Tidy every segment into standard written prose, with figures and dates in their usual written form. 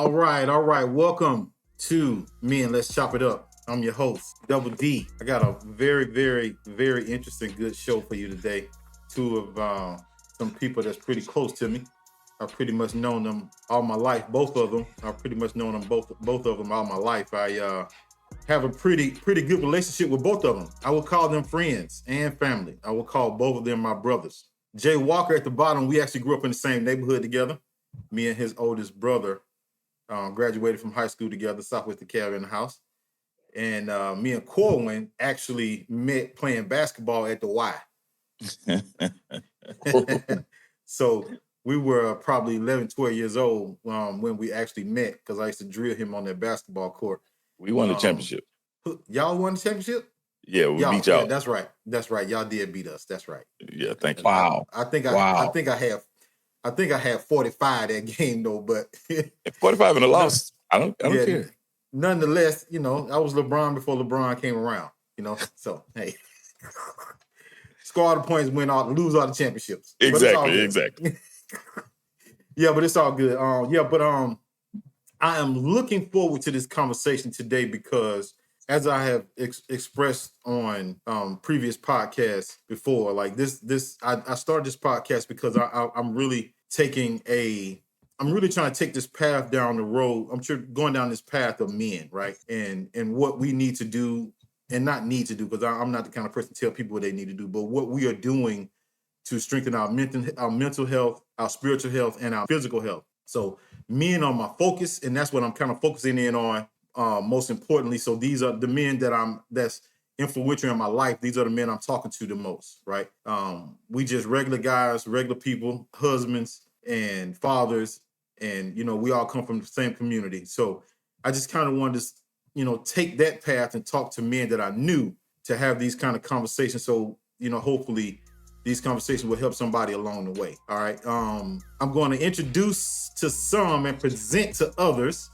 All right. Welcome to Me and Let's Chop It Up. I'm your host, Double D. I got a very, very, very interesting, good show for you today. Two of some people that's pretty close to me. I've pretty much known them all my life. Both of them. I've pretty much known them both of them all my life. I have a pretty good relationship with both of them. I will call them friends and family. I will call both of them my brothers. Jay Walker at the bottom. We actually grew up in the same neighborhood together. Me and his oldest brother graduated from high school together, Southwest DeKalb in the house. And me and Corwin actually met playing basketball at the Y. So we were probably 11, 12 years old when we actually met, because I used to drill him on that basketball court. We won the championship. Y'all won the championship? Yeah, we beat y'all. Yeah, that's right. Y'all did beat us. That's right. Yeah, thank you. Wow. I think I had 45 that game though, but 45 in a loss. I don't care. Nonetheless, I was LeBron before LeBron came around, So hey, score all the points, lose all the championships. Exactly. Yeah, but it's all good. I am looking forward to this conversation today because, as I have expressed on previous podcasts before, like I started this podcast because I'm really trying to take this path down the road. I'm going down this path of men, right? And what we need to do and not need to do, because I'm not the kind of person to tell people what they need to do, but what we are doing to strengthen our mental health, our spiritual health, and our physical health. So men are my focus, and that's what I'm kind of focusing in on. Most importantly, so these are the men that's influential in my life. These are the men I'm talking to the most, right? We just regular guys, regular people, husbands and fathers, and we all come from the same community. So I just kind of wanted to, take that path and talk to men that I knew, to have these kind of conversations. So hopefully these conversations will help somebody along the way. All right. I'm going to introduce to some and present to others.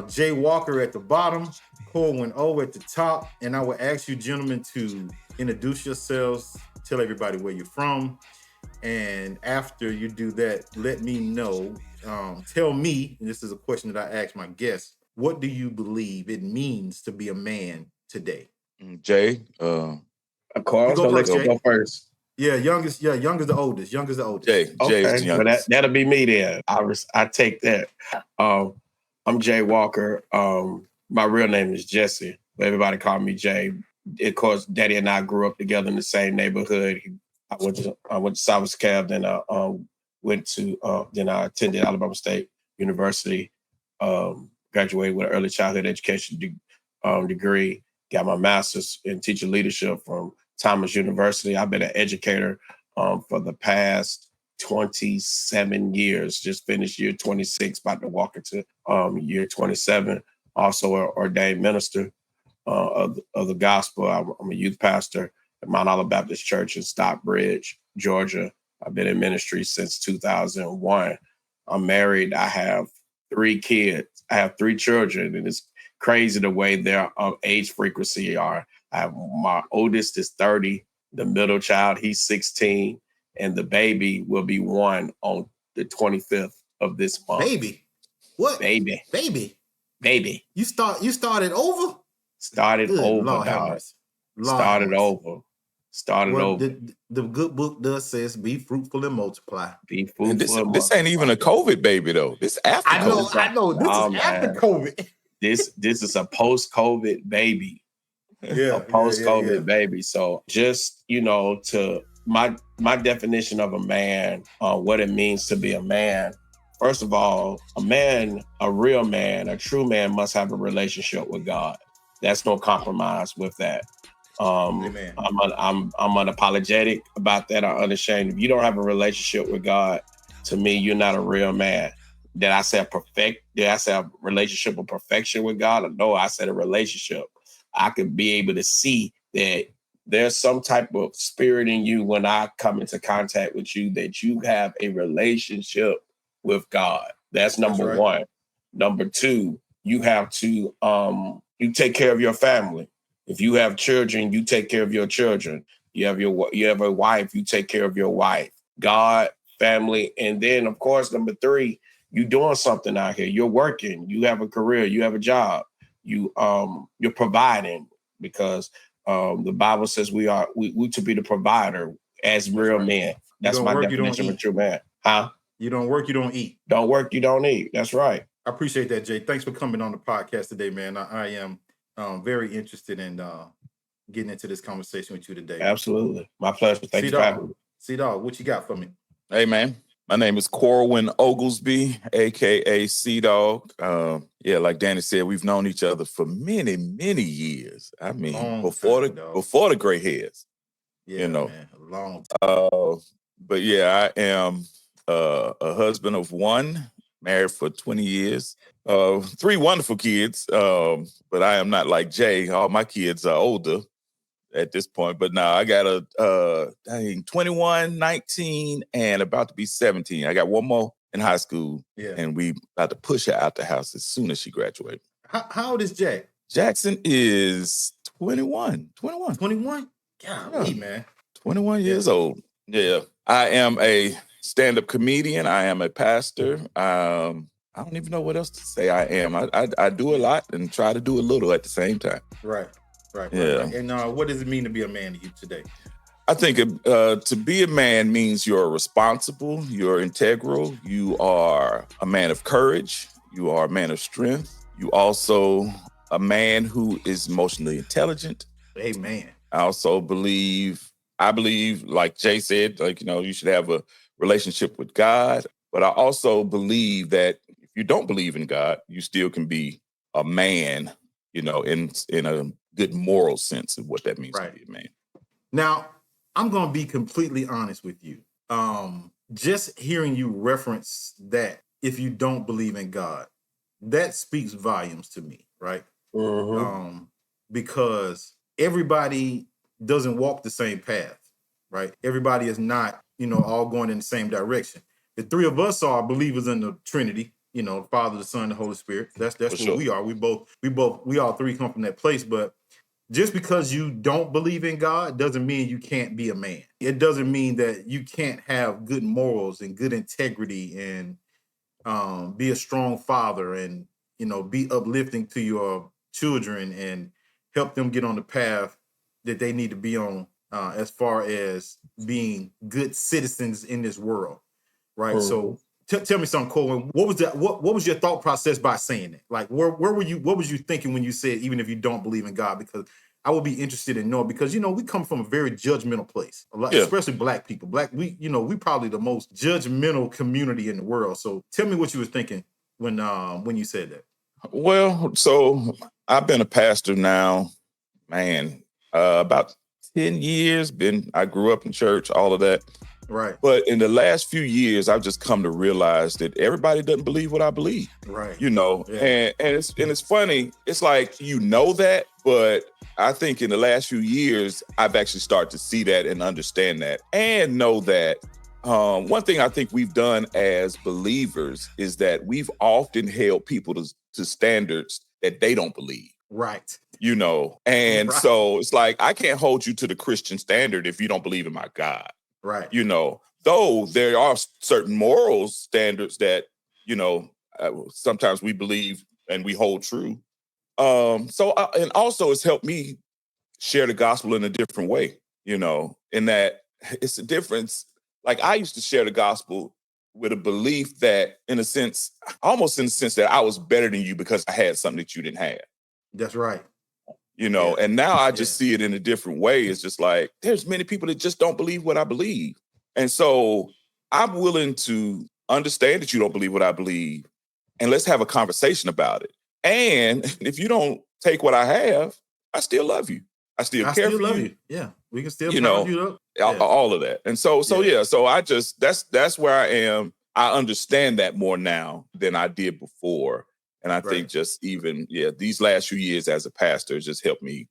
Jay Walker at the bottom, Corwin O at the top, and I will ask you gentlemen to introduce yourselves, tell everybody where you're from, and after you do that, let me know, tell me, and this is a question that I ask my guests, what do you believe it means to be a man today? Jay, of course, go first. Yeah, youngest the oldest. Jay is the youngest. Well, that'll be me then. I take that. I'm Jay Walker. My real name is Jesse, but everybody call me Jay. Of course, Daddy and I grew up together in the same neighborhood. I went to Southwest DeKalb, then I attended Alabama State University. Graduated with an early childhood education degree. Got my master's in teacher leadership from Thomas University. I've been an educator for the past 27 years. Just finished year 26, about to walk into year 27. Also an ordained minister of the gospel. I'm a youth pastor at Mount Olive Baptist Church in Stockbridge, Georgia. I've been in ministry since 2001. I'm married. I have 3 kids. I have 3 children, and it's crazy the way their age frequency are. My oldest is 30, the middle child, he's 16, and the baby will be 1 on the 25th of this month. Baby? What? Baby. You started over? Started over, dog. Started over. The good book does says be fruitful and multiply. Be fruitful. This ain't even a COVID baby though. This after COVID. I know. This is after COVID. This is a post-COVID baby. Yeah, a post-COVID baby. So just, to my definition of a man, what it means to be a man. First of all, a real man, a true man must have a relationship with God. That's no compromise with that. I'm unapologetic about that. I'm unashamed. If you don't have a relationship with God, to me, you're not a real man. Did I say a relationship of perfection with God? No, I said a relationship. I could be able to see that there's some type of spirit in you when I come into contact with you, that you have a relationship with God. That's number one. Number 2, you have to you take care of your family. If you have children, you take care of your children. You have a wife, you take care of your wife. God, family, and then of course number 3, you doing something out here. You're working. You have a career. You have a job. You're providing because the Bible says we to be the provider as real men. That's my definition of a true man. Huh? You don't work, you don't eat. Don't work, you don't eat. That's right. I appreciate that, Jay. Thanks for coming on the podcast today, man. I am very interested in getting into this conversation with you today. Absolutely. My pleasure. Thanks for having me. C-Dog, what you got for me? Hey, man. My name is Corwin Oglesby, a.k.a. C-Dog. Like Danny said, we've known each other for many, many years. I mean, before the gray hairs. Yeah, man, a long time. But yeah, I am a husband of one, married for 20 years, 3 wonderful kids. But I am not like Jay. All my kids are older at this point. But now I got a 21, 19, and about to be 17. I got one more in high school. Yeah. And we about to push her out the house as soon as she graduates. How old is Jack? Jackson is 21. 21? Golly, man. 21 years old. Yeah. I am a stand-up comedian. I am a pastor. I don't even know what else to say I am. I do a lot and try to do a little at the same time. Right. Yeah. And what does it mean to be a man to you today? I think to be a man means you're responsible, you're integral, you are a man of courage, you are a man of strength. You also a man who is emotionally intelligent. Amen. I believe, like Jay said, you should have a relationship with God. But I also believe that if you don't believe in God, you still can be a man, in a good moral sense of what that means to be a man. Now, I'm going to be completely honest with you. Just hearing you reference that if you don't believe in God, that speaks volumes to me, right? Mm-hmm. Because everybody doesn't walk the same path, right? Everybody is not, all going in the same direction. The 3 of us are believers in the Trinity, Father, the Son, the Holy Spirit. That's what we are. We all 3 come from that place. But just because you don't believe in God doesn't mean you can't be a man. It doesn't mean that you can't have good morals and good integrity and be a strong father and, be uplifting to your children and help them get on the path that they need to be on as far as being good citizens in this world. Right. Mm-hmm. So tell me something, Colin. What was that? What was your thought process by saying it? Like, where were you? What was you thinking when you said, even if you don't believe in God? Because I would be interested in knowing, because we come from a very judgmental place, especially Black people. We probably the most judgmental community in the world. So tell me what you were thinking when you said that. Well, so I've been a pastor now, man, about 10 years. I grew up in church, all of that. Right. But in the last few years, I've just come to realize that everybody doesn't believe what I believe. Right. And it's funny. It's like, that, but I think in the last few years, I've actually started to see that and understand that and know that one thing I think we've done as believers is that we've often held people to standards that they don't believe. Right. And so it's like, I can't hold you to the Christian standard if you don't believe in my God. Right. Though there are certain moral standards that, sometimes we believe and we hold true. And also it's helped me share the gospel in a different way, in that it's a difference. Like, I used to share the gospel with a belief that, almost in the sense that I was better than you because I had something that you didn't have. That's right. And now I just see it in a different way. It's just like, there's many people that just don't believe what I believe. And so I'm willing to understand that you don't believe what I believe, and let's have a conversation about it. And if you don't take what I have, I still love you. I still care for you. Yeah. We can still pound you up. All of that. And so I just, that's where I am. I understand that more now than I did before. And I think just even, these last few years as a pastor just helped me.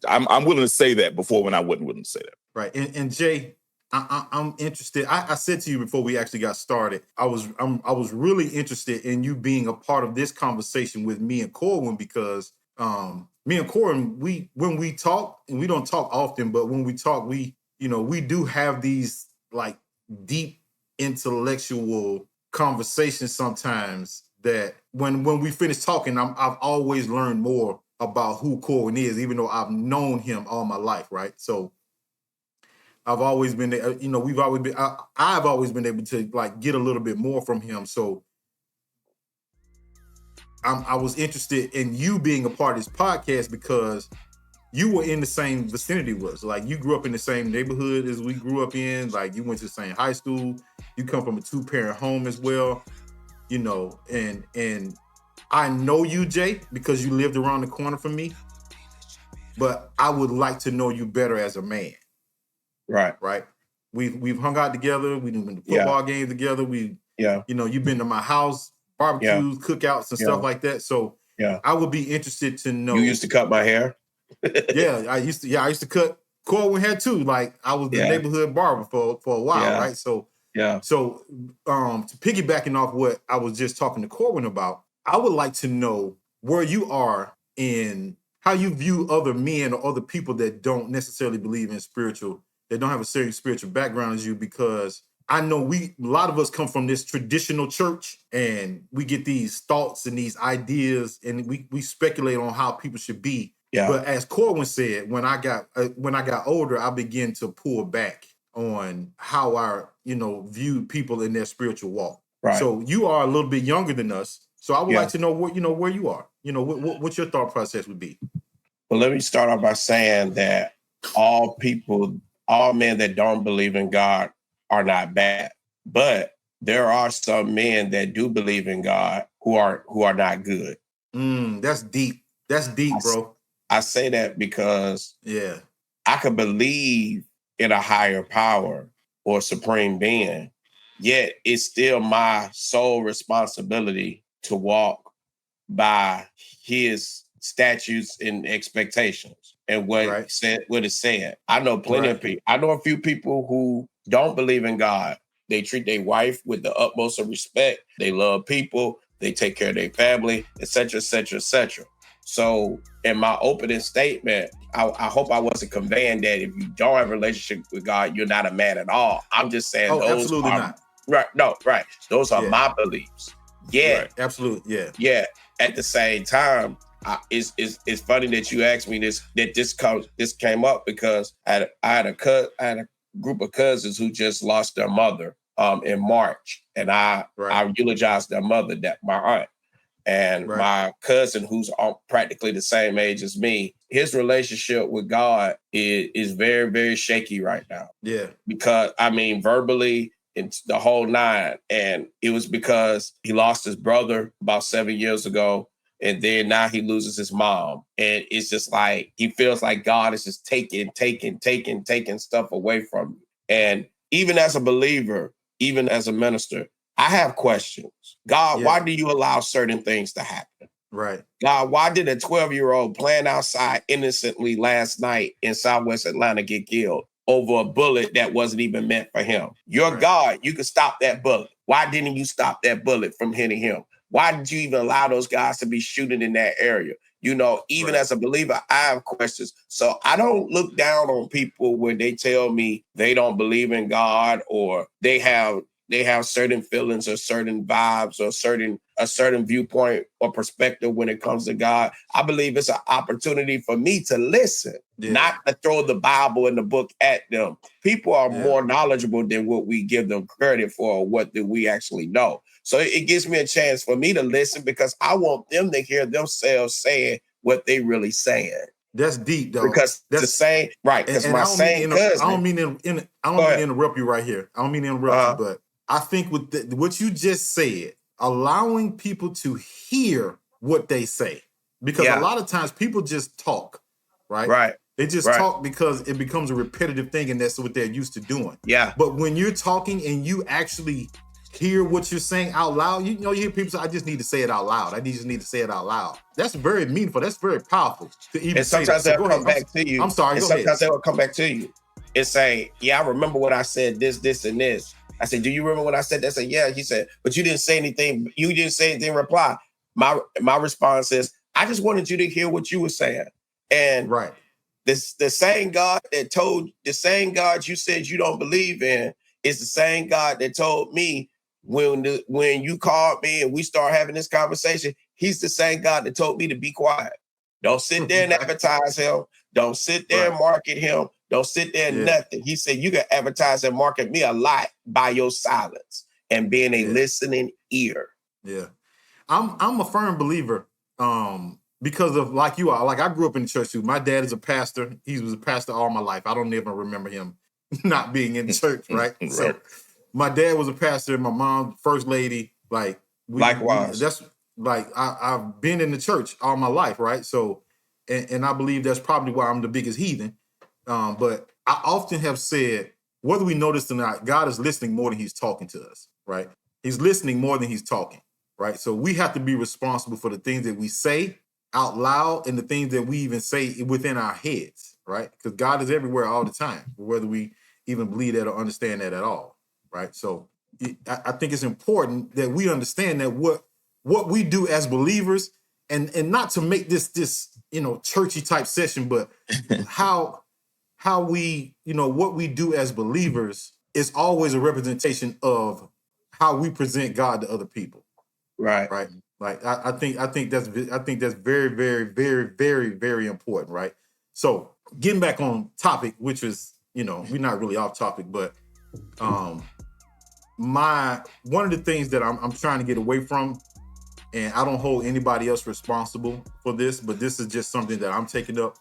I'm willing to say that before when I wasn't willing to say that. Right. And Jay, I'm interested. I said to you before we actually got started, I was really interested in you being a part of this conversation with me and Corwin, because me and Corwin, when we talk, and we don't talk often, but when we talk, we do have these like deep intellectual conversations sometimes that when we finish talking, I've always learned more about who Corwin is, even though I've known him all my life, right? So I've always been, I've always been able to like get a little bit more from him. So I was interested in you being a part of this podcast because you were in the same vicinity with us. Like you grew up in the same neighborhood as we grew up in. Like you went to the same high school. You come from a 2-parent home as well, and I know you, Jay, because you lived around the corner from me. But I would like to know you better as a man. Right. Right. We've hung out together. We've been to football games together. You've been to my house, barbecues, cookouts, and stuff like that. So I would be interested to know. You used to cut my hair. I used to cut Corwin hair too. Like I was the neighborhood barber for a while, right? So to piggybacking off what I was just talking to Corwin about, I would like to know where you are in how you view other men or other people that don't necessarily believe in spiritual, that don't have a certain spiritual background as you, because I know a lot of us come from this traditional church and we get these thoughts and these ideas and we speculate on how people should be. Yeah. But as Corwin said, when I got older, I began to pull back on how I, view people in their spiritual walk. Right. So you are a little bit younger than us. So I would like to know where you are. What your thought process would be. Well, let me start off by saying that all men that don't believe in God are not bad, but there are some men that do believe in God who are not good. That's deep. That's deep, bro. I say that because I could believe in a higher power or supreme being, yet it's still my sole responsibility to walk by his statutes and expectations and what is said. I know plenty of people. I know a few people who don't believe in God. They treat their wife with the utmost of respect. They love people. They take care of their family, etc., etc., etc. So in my opening statement, I hope I wasn't conveying that if you don't have a relationship with God, you're not a man at all. I'm just saying absolutely not. Right. No, right. Those are my beliefs. Yeah. Right. Absolutely. Yeah. Yeah. At the same time, it's funny that you asked me this, that this came up because I had a group of cousins who just lost their mother in March. And I eulogized their mother, my aunt. And my cousin, who's practically the same age as me, his relationship with God is very, very shaky right now. Yeah. Because, verbally, it's the whole nine. And it was because he lost his brother about 7 years ago. And then now he loses his mom. And it's just like, he feels like God is just taking stuff away from you. And even as a believer, even as a minister, I have questions. God, why do you allow certain things to happen? Right. God, why did a 12-year-old playing outside innocently last night in Southwest Atlanta get killed over a bullet that wasn't even meant for him? You're God. You could stop that bullet. Why didn't you stop that bullet from hitting him? Why did you even allow those guys to be shooting in that area? Even as a believer, I have questions. So I don't look down on people when they tell me they don't believe in God or they have certain feelings or certain vibes or a certain viewpoint or perspective when it comes to God. I believe it's an opportunity for me to listen, not to throw the Bible and the book at them. People are more knowledgeable than what we give them credit for or what do we actually know. So it gives me a chance for me to listen because I want them to hear themselves saying what they really saying. That's deep, though. Because that's the same, right? Because my same cousin. I don't mean to interrupt you right here. I don't mean to interrupt you, but I think with what you just said, allowing people to hear what they say, because a lot of times people just talk, right? Right. They just talk because it becomes a repetitive thing, and that's what they're used to doing. Yeah. But when you're talking and you actually hear what you're saying out loud, you hear people say, "I just need to say it out loud. I just need to say it out loud." That's very meaningful. That's very powerful to even. And sometimes they'll come back to you. I'm sorry. And sometimes they will come back to you and say, "Yeah, I remember what I said. This, and this." I said, "Do you remember what I said?" They said, "Yeah." He said, "But you didn't say anything. You didn't say anything in reply." My response is, "I just wanted you to hear what you were saying." And the same God you said you don't believe in is the same God that told me when you called me and we start having this conversation, he's the same God that told me to be quiet. Don't sit there and advertise him. Don't sit there and market him. Don't sit there and nothing. He said, you can advertise and market me a lot by your silence and being a listening ear. Yeah. I'm a firm believer because of like you are. Like I grew up in the church too. My dad is a pastor. He was a pastor all my life. I don't even remember him not being in church, right? So my dad was a pastor, my mom, first lady. Like likewise. That's like I've been in the church all my life, right? So and I believe that's probably why I'm the biggest heathen. But I often have said, whether we notice or not, God is listening more than he's talking to us, right? He's listening more than he's talking, right? So we have to be responsible for the things that we say out loud and the things that we even say within our heads, right? Because God is everywhere all the time, whether we even believe that or understand that at all, right? So I think it's important that we understand that what we do as believers, and not to make this churchy type session, but how we, what we do as believers is always a representation of how we present God to other people. Right. Right. Like I think that's very, very, very, very, very important. Right. So getting back on topic, which is, we're not really off topic, but one of the things that I'm trying to get away from, and I don't hold anybody else responsible for this, but this is just something that I'm taking up.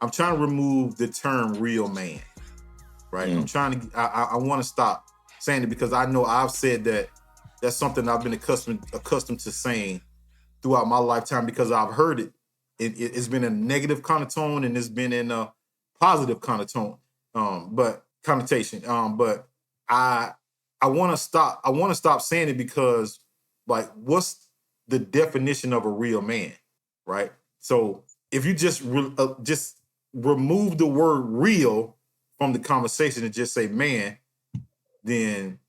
I'm trying to remove the term real man, right? I'm trying to, I want to stop saying it because I know I've said that's something I've been accustomed to saying throughout my lifetime because I've heard it. It's been a negative connotation and it's been in a positive connotation, but I want to stop saying it because, like, what's the definition of a real man, right? So if you just remove the word real from the conversation and just say man, then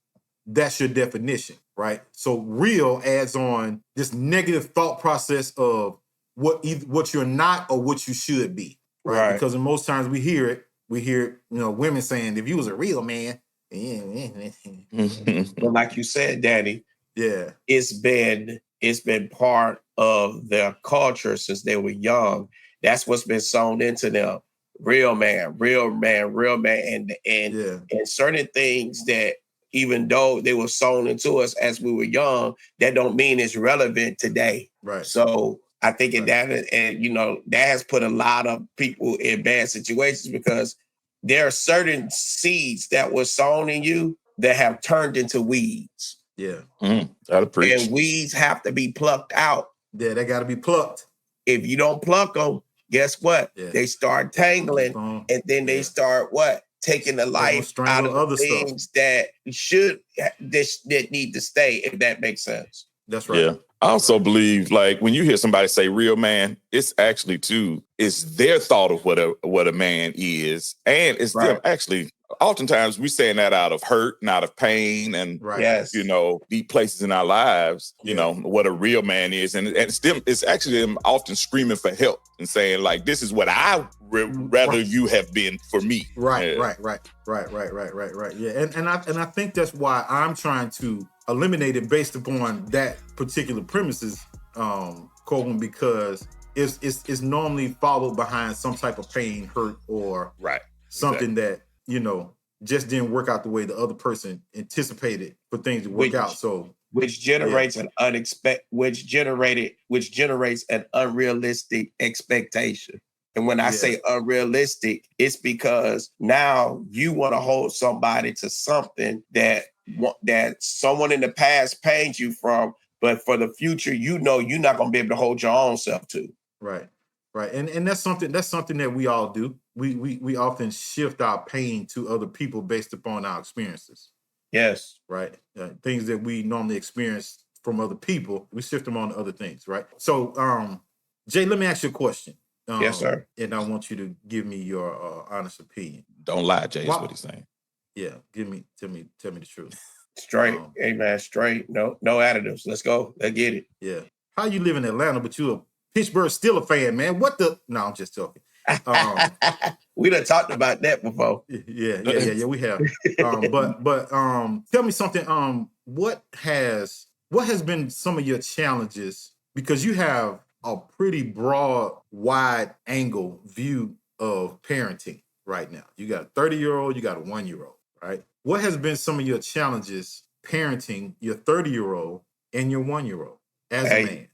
that's your definition, right? So real adds on this negative thought process of what you're not or what you should be, right? Because in most times we hear women saying, if you was a real man, but like you said, Danny, it's been part of their culture since they were young. That's what's been sewn into them. Real man, real man, real man. And certain things that, even though they were sewn into us as we were young, that don't mean it's relevant today. Right. So I think that has put a lot of people in bad situations because there are certain seeds that were sown in you that have turned into weeds. Yeah. And weeds have to be plucked out. Yeah, they got to be plucked. If you don't pluck them, guess what? Yeah. They start tangling, and then they start taking the life out of other things that need to stay, if that makes sense. That's right. Yeah. I also believe, like, when you hear somebody say real man, it's actually it's their thought of what a man is. And it's them actually, oftentimes we saying that out of hurt and out of pain and, deep places in our lives, you know, what a real man is. And it's actually them often screaming for help and saying, like, this is what I rather you have been for me. Right. Yeah. And I think that's why I'm trying to eliminate it based upon that particular premises, Colvin, because it's normally followed behind some type of pain, hurt, or something that, just didn't work out the way the other person anticipated for things to work out. So which generates an unrealistic expectation. And when I say unrealistic, it's because now you want to hold somebody to something that someone in the past pained you from, but for the future, you're not going to be able to hold your own self to. Right. And that's something that we all do. We often shift our pain to other people based upon our experiences. Yes. Right. Things that we normally experience from other people, we shift them on to other things. Right. So, Jay, let me ask you a question. Yes, sir. And I want you to give me your honest opinion. Don't lie, Jay, is what he's saying. Yeah. Tell me the truth. Straight. Hey, man, straight. No additives. Let's go. Let's get it. Yeah. How you live in Atlanta, but you a Pittsburgh Steelers fan, man? What the? No, I'm just joking. We done talked about that before. Yeah, we have. But tell me something. what has been some of your challenges? Because you have a pretty broad, wide angle view of parenting right now. You got a 30-year-old, you got a 1-year-old, right? What has been some of your challenges parenting your 30-year-old and your 1-year-old as a man?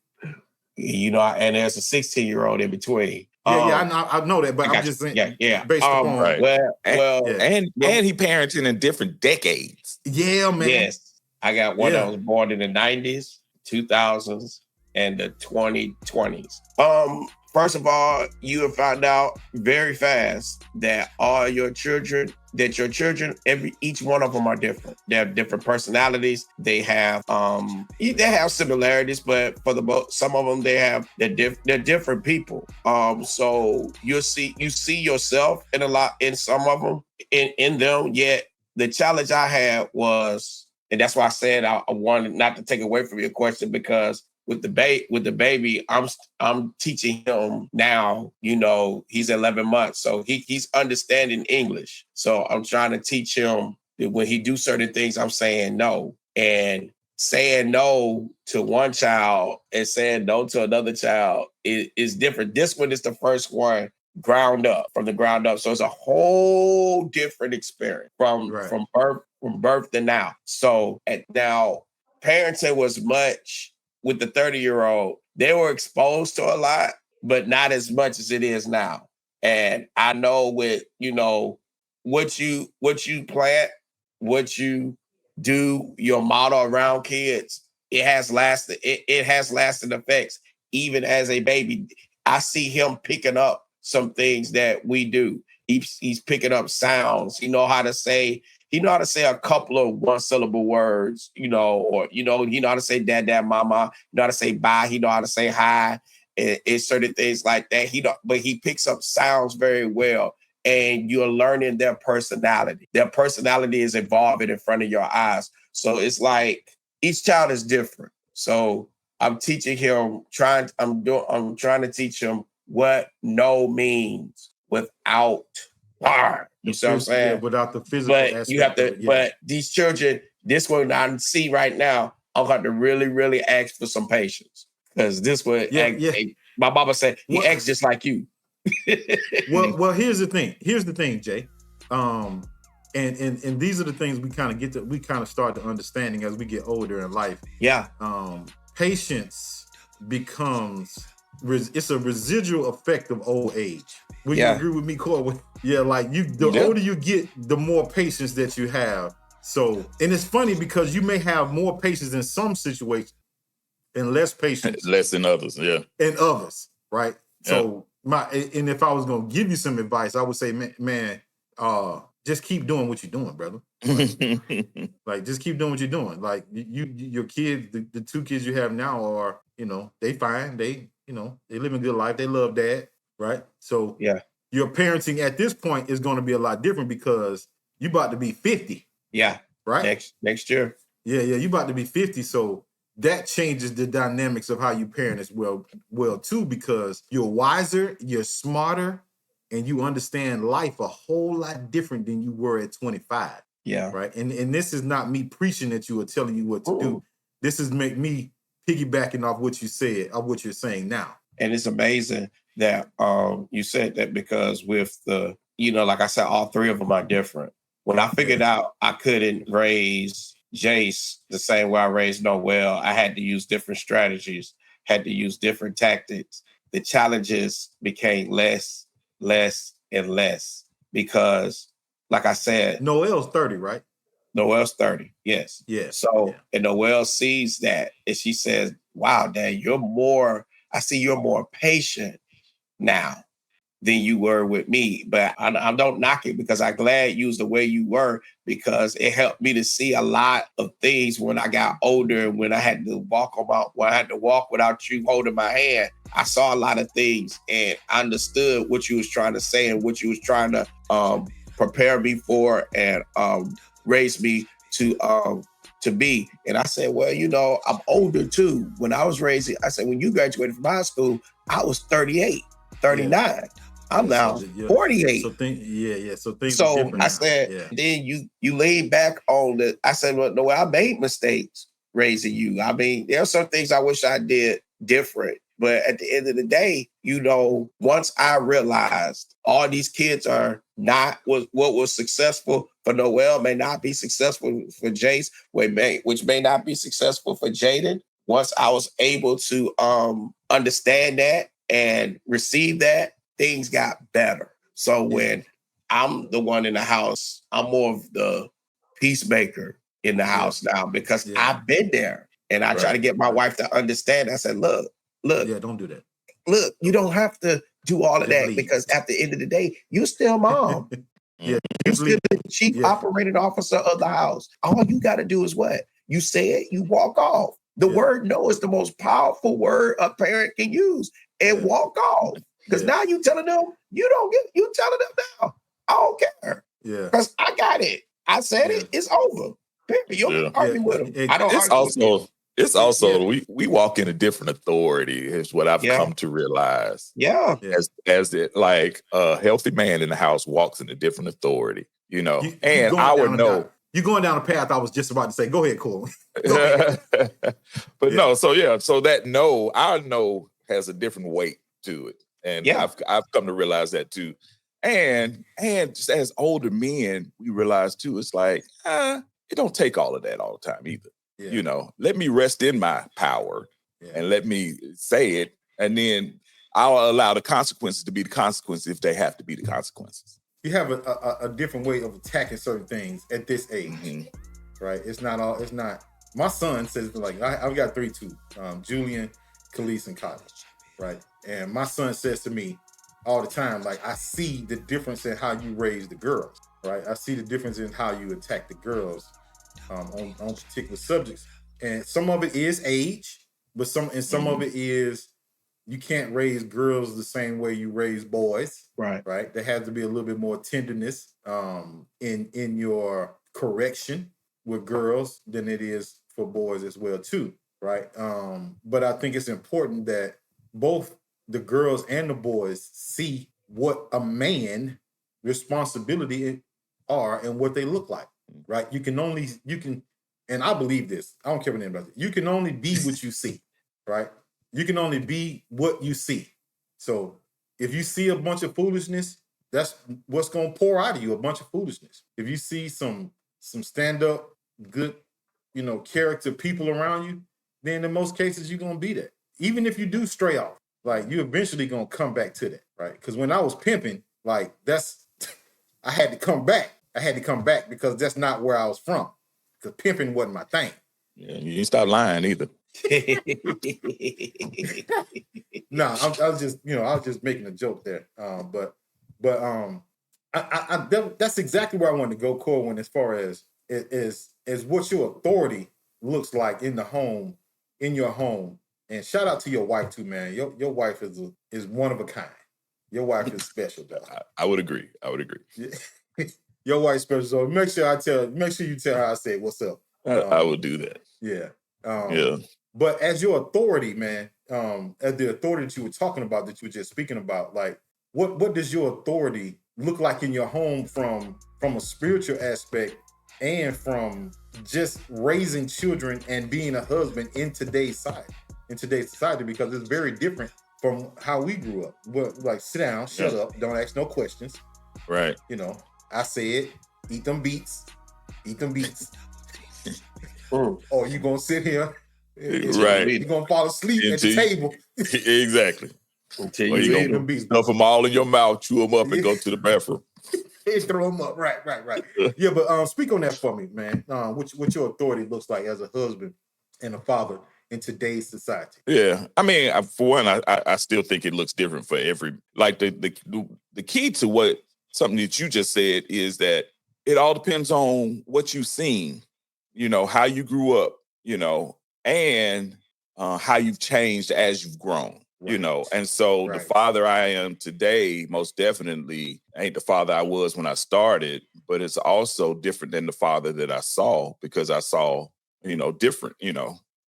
You know, and there's a 16-year-old in between. I know that, but I'm just saying, based upon right. And he parenting in different decades. Yeah, man. Yes, I got one that was born in the 90s, 2000s, and the 2020s. First of all, you will find out very fast that your children, each one of them are different. They have different personalities. They have similarities, but for the most, some of them they're different people. So you see yourself in some of them, in them. Yet the challenge I had was, and that's why I said I wanted not to take away from your question, because with the baby, I'm teaching him now. You know, he's 11 months, so he's understanding English. So I'm trying to teach him that when he do certain things, I'm saying no. And saying no to one child and saying no to another child is different. This one is the first one from the ground up. So it's a whole different experience from birth to now. So now parenting was much. With the 30-year-old, they were exposed to a lot, but not as much as it is now. And I know with, you know, what you plant, what you do, your model around kids, it has lasted effects. Even as a baby, I see him picking up some things that we do. He's picking up sounds. He know how to say a couple of one-syllable words, you know, or, you know how to say dad, mama, you know how to say bye, he know how to say hi, and certain things like that. But he picks up sounds very well, and you're learning their personality. Their personality is evolving in front of your eyes. So it's like each child is different. So I'm teaching him, I'm trying to teach him what no means without bar. You see what I'm saying? Yeah, without the physical aspect. You have to, but these children, this one I see right now, I'm going to really, really ask for some patience. Because this one, my mama said, he acts just like you. well, here's the thing. Jay. And these are the things we kind of start to understanding as we get older in life. Yeah. Patience becomes, it's a residual effect of old age. Would you agree with me, Corey? Yeah, like the older you get, the more patience that you have. So, and it's funny because you may have more patience in some situations and less patience. Less in others, yeah. In others, right? Yeah. So and if I was gonna give you some advice, I would say, man, just keep doing what you're doing, brother. Like just keep doing what you're doing. Like your kids, the two kids you have now are, you know, they fine. They, you know, they live a good life. They love dad. Right. So your parenting at this point is going to be a lot different because you about to be 50. Yeah. Right. Next year. Yeah. You about to be 50. So that changes the dynamics of how you parent as well too, because you're wiser, you're smarter, and you understand life a whole lot different than you were at 25. Yeah. Right. And this is not me preaching at you or telling you what to do. This is me piggybacking off what you said, of what you're saying now. And it's amazing that you said that, because with the, you know, like I said, all three of them are different. When I figured out I couldn't raise Jace the same way I raised Noel, I had to use different strategies, had to use different tactics. The challenges became less and less because, like I said, Noel's 30, right? Noel's 30, yes. Yeah. So, and Noel sees that, and she says, wow, Dad, I see you're more patient now than you were with me. But I don't knock it, because I'm glad you was the way you were, because it helped me to see a lot of things when I got older, when I had to walk without you holding my hand. I saw a lot of things, and I understood what you was trying to say and what you was trying to prepare me for and raise me to be. And I said, well, you know, I'm older too. When I was raising, I said, when you graduated from high school, I was 38, 39. I'm now yeah. 48. So So things are So different I now. said, Yeah. then you laid back on the. I said, well, no, I made mistakes raising you. I mean, there are some things I wish I did different. But at the end of the day, once I realized all these kids are not what was successful for Noel may not be successful for Jace, which may not be successful for Jaden. Once I was able to understand that and receive that, things got better. So when I'm the one in the house, I'm more of the peacemaker in the house now because I've been there. And I try to get my wife to understand. I said, look, Yeah, don't do that. look, you don't have to do all of Just that leave. because at the end of the day, you're still mom. Yeah, You're still the chief operating officer of the house. All you got to do is what? You say it, you walk off. The word no is the most powerful word a parent can use. And walk off. Because now you telling them, you telling them now. I don't care. Yeah. Because I got it. I said it, it's over. You don't argue with them. I don't argue with them. It's also we walk in a different authority is what I've come to realize. Yeah. As it like a healthy man in the house walks in a different authority, and I would know. You're going down a path I was just about to say. Go ahead, Cole. But no, so that our no has a different weight to it. And I've come to realize that too. And just as older men, we realize too, it's like, it don't take all of that all the time either. Let me rest in my power and let me say it. And then I'll allow the consequences to be the consequences if they have to be the consequences. You have a different way of attacking certain things at this age, right? It's not. My son says, like, I've got 3 too, Julian, Khalees, and Kylie, right? And my son says to me all the time, like, I see the difference in how you raise the girls, right? I see the difference in how you attack the girls on particular subjects. And some of it is age, but some of it is you can't raise girls the same way you raise boys. Right. There has to be a little bit more tenderness in your correction with girls than it is for boys as well, too. Right. But I think it's important that both the girls and the boys see what a man responsibility are and what they look like. Right. And I believe this. I don't care what anybody says. You can only be what you see. Right. You can only be what you see. So if you see a bunch of foolishness, that's what's going to pour out of you, a bunch of foolishness. If you see some stand-up, good, character people around you, then in most cases, you're going to be that. Even if you do stray off, like, you're eventually going to come back to that, right? Because when I was pimping, like, I had to come back. I had to come back because that's not where I was from. Because pimping wasn't my thing. Yeah, you didn't stop lying either. No, I was just making a joke there. That's exactly where I wanted to go, Corwin, as far as what your authority looks like in the home, in your home. And shout out to your wife too, man. Your wife is one of a kind. Your wife is special, though. I would agree. Your wife's special. So make sure you tell her I said what's up. I will do that. Yeah. But as your authority, man, as the authority that you were talking about, that you were just speaking about, like, what does your authority look like in your home from a spiritual aspect and from just raising children and being a husband in today's society, because it's very different from how we grew up. Well, like, sit down, shut up, don't ask no questions. Right. I said, eat them beets. Or you gonna sit here. Right. You're gonna fall asleep at the table. Exactly. Until you gonna stuff them all in your mouth, chew them up, and go to the bathroom. And throw them up. Right. Yeah, but speak on that for me, man. What your authority looks like as a husband and a father in today's society. Yeah, I mean, for one, I still think it looks different for every. Like the key to what something that you just said is that it all depends on what you've seen, how you grew up, and how you've changed as you've grown. Right. And so the father I am today most definitely ain't the father I was when I started, but it's also different than the father that I saw, because I saw, different,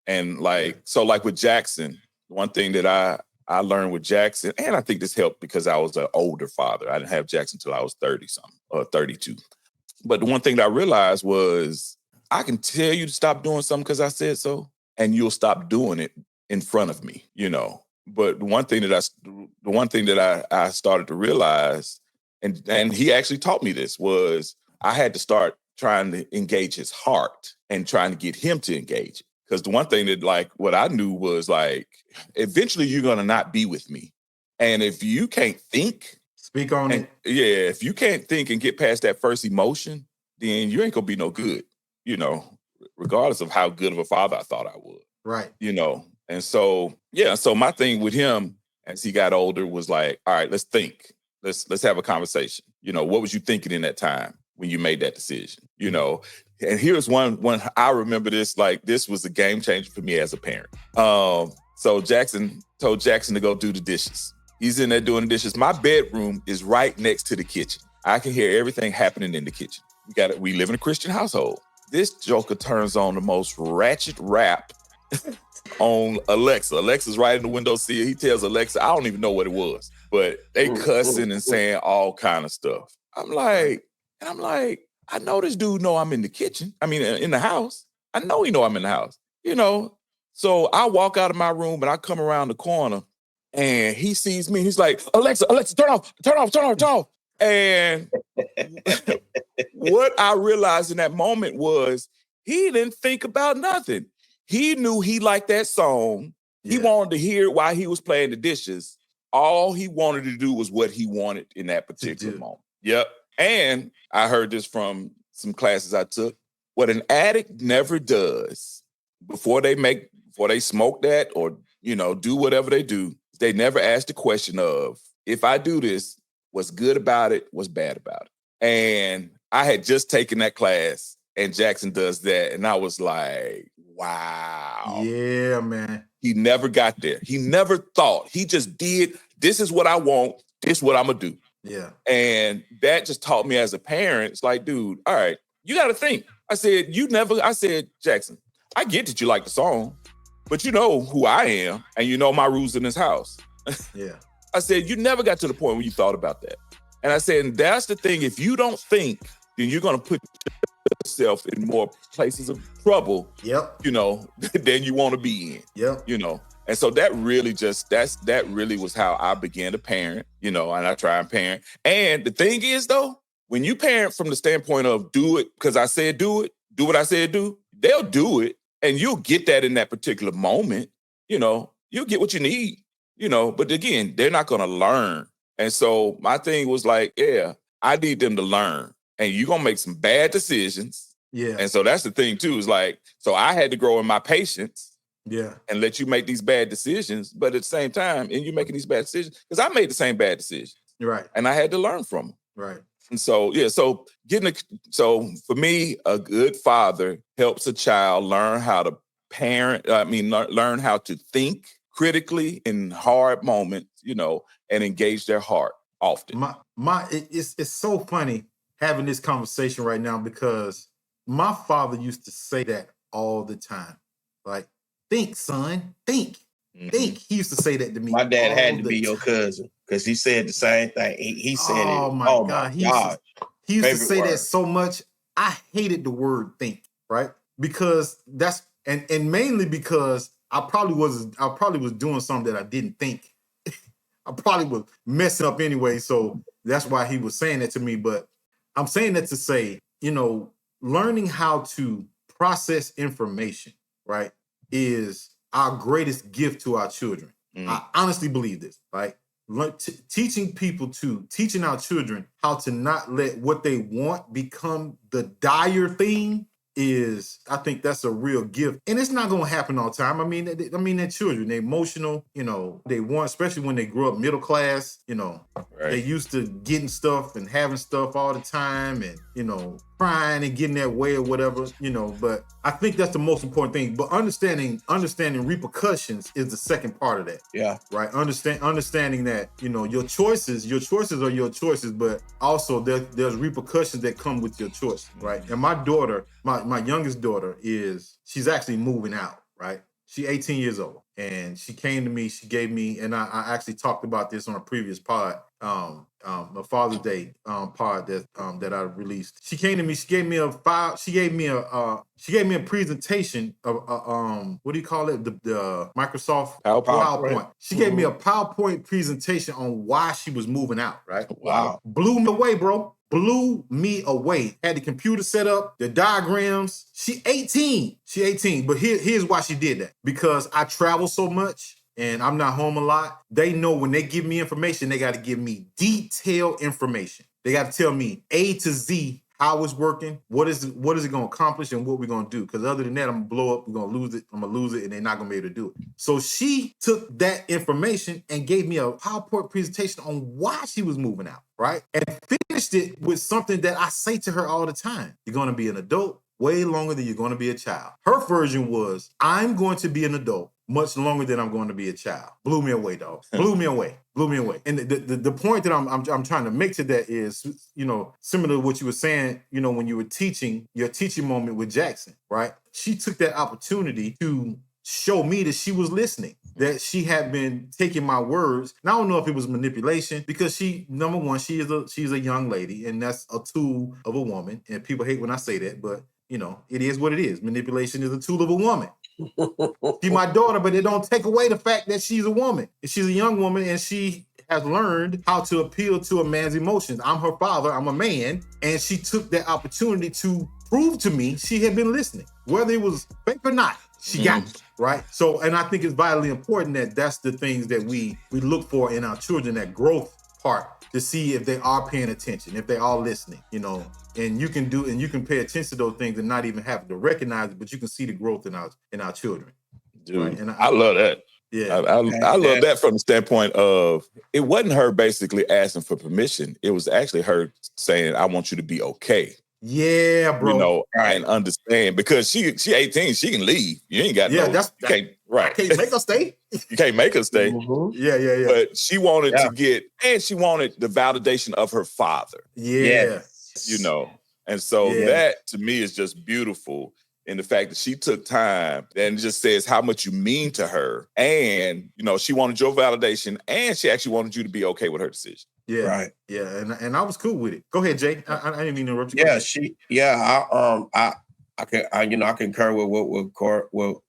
and like, so like with Jackson, one thing that I learned with Jackson, and I think this helped because I was an older father. I didn't have Jackson until I was 30-something, or 32. But the one thing that I realized was I can tell you to stop doing something because I said so, and you'll stop doing it in front of me, But the one thing that I started to realize, and he actually taught me this, was I had to start trying to engage his heart and trying to get him to engage. Because the one thing that, like, what I knew was, like, eventually you're going to not be with me. And if you can't think, speak on it. Yeah, if you can't think and get past that first emotion, then you ain't going to be no good, regardless of how good of a father I thought I would. Right. And so, so my thing with him as he got older was like, all right, let's think. Let's have a conversation. What was you thinking in that time when you made that decision? And here's one I remember this, like, this was a game changer for me as a parent. So Jackson told Jackson to go do the dishes. He's in there doing the dishes. My bedroom is right next to the kitchen. I can hear everything happening in the kitchen. We live in a Christian household. This joker turns on the most ratchet rap on Alexa. Alexa's right in the windowsill. He tells Alexa, I don't even know what it was, but they cussing and saying all kind of stuff. I'm like, I know this dude know I'm in the kitchen. I mean, in the house. I know he know I'm in the house, So I walk out of my room and I come around the corner and he sees me. He's like, Alexa, turn off. And what I realized in that moment was he didn't think about nothing. He knew he liked that song. Yeah. He wanted to hear it while he was playing the dishes. All he wanted to do was what he wanted in that particular moment. Yep. And I heard this from some classes I took. What an addict never does before they smoke that or, do whatever they do, they never ask the question of, if I do this, what's good about it, what's bad about it? And I had just taken that class and Jackson does that. And I was like, wow. Yeah, man. He never got there. He never thought. He just did, this is what I want. This is what I'm going to do. Yeah. And that just taught me as a parent, it's like, dude, all right, you got to think. I said, Jackson, I get that you like the song, but you know who I am and you know my rules in this house. Yeah. I said, you never got to the point where you thought about that. And I said, and that's the thing. If you don't think, then you're going to put yourself in more places of trouble, yep, than you want to be in. Yep. And so that really that really was how I began to parent, and I try and parent. And the thing is, though, when you parent from the standpoint of do it because I said do it, do what I said do, they'll do it. And you'll get that in that particular moment, you'll get what you need, but again, they're not going to learn. And so my thing was like, yeah, I need them to learn. And you're going to make some bad decisions. Yeah. And so that's the thing, too, is like, so I had to grow in my patience. Yeah. And let you make these bad decisions. But at the same time, and you're making these bad decisions, because I made the same bad decisions. Right. And I had to learn from them. Right. And so, so for me, a good father helps a child learn how to parent, learn how to think critically in hard moments, and engage their heart often. It's so funny having this conversation right now because my father used to say that all the time. Like, think, son, think. Mm-hmm. Think. He used to say that to me. My dad had to be your cousin because he said the same thing. He said it. Oh my God. He used to say that so much. I hated the word think, right? Because and mainly because I probably was doing something that I didn't think. I probably was messing up anyway. So that's why he was saying that to me. But I'm saying that to say, learning how to process information, right, is our greatest gift to our children. Mm. I honestly believe this, right? Teaching our children how to not let what they want become the dire thing is, I think that's a real gift. And it's not going to happen all the time. I mean, they're children, they're emotional, they want, especially when they grow up middle class, right. They used to getting stuff and having stuff all the time and, crying and getting their way or whatever, but I think that's the most important thing. But understanding repercussions is the second part of that. Yeah. Right. Understanding that, your choices are your choices, but also there's repercussions that come with your choice. Right. And my daughter, my youngest daughter she's actually moving out. Right. She 18 years old, and she came to me. She gave me, and I actually talked about this on a previous pod, a Father's Day pod that I released. She came to me. She gave me a file. She gave me a presentation of what do you call it? The Microsoft PowerPoint. She gave me a PowerPoint presentation on why she was moving out. Right? Wow. Blew me away, bro. Blew me away. Had the computer set up, the diagrams. She 18. But here's why she did that. Because I travel so much and I'm not home a lot. They know when they give me information, they got to give me detailed information. They got to tell me A to Z how it's working, what is it going to accomplish, and what we're going to do. Because other than that, I'm going to blow up, we're going to lose it, I'm going to lose it, and they're not going to be able to do it. So she took that information and gave me a PowerPoint presentation on why she was moving out, right? And finished it with something that I say to her all the time. You're going to be an adult way longer than you're going to be a child. Her version was, I'm going to be an adult much longer than I'm going to be a child. Blew me away, dog. Blew me away. And the point that I'm trying to make to that is, similar to what you were saying, when you were teaching, your teaching moment with Jackson, right? She took that opportunity to show me that she was listening, that she had been taking my words. And I don't know if it was manipulation, because number one, she's a young lady, and that's a tool of a woman. And people hate when I say that, but it is what it is. Manipulation is a tool of a woman. She's my daughter, but it don't take away the fact that she's a woman. She's a young woman, and she has learned how to appeal to a man's emotions. I'm her father, I'm a man, and she took that opportunity to prove to me she had been listening. Whether it was fake or not, she got it, right? So, and I think it's vitally important that that's the things that we look for in our children, that growth part, to see if they are paying attention, if they are listening, and you can pay attention to those things and not even have to recognize it, but you can see the growth in our children. Dude, right? And I love that. Yeah. I love that from the standpoint of, it wasn't her basically asking for permission. It was actually her saying, I want you to be okay. Yeah, bro. And understand, because she 18, she can leave. You ain't got can't make her stay. You can't make her stay. Mm-hmm. Yeah. But she wanted to get, and she wanted the validation of her father. Yeah. And so that to me is just beautiful. In the fact that she took time and just says how much you mean to her. And, she wanted your validation, and she actually wanted you to be okay with her decision. Yeah. Right. Yeah. And I was cool with it. Go ahead, Jay. I didn't mean to interrupt you. I concur with what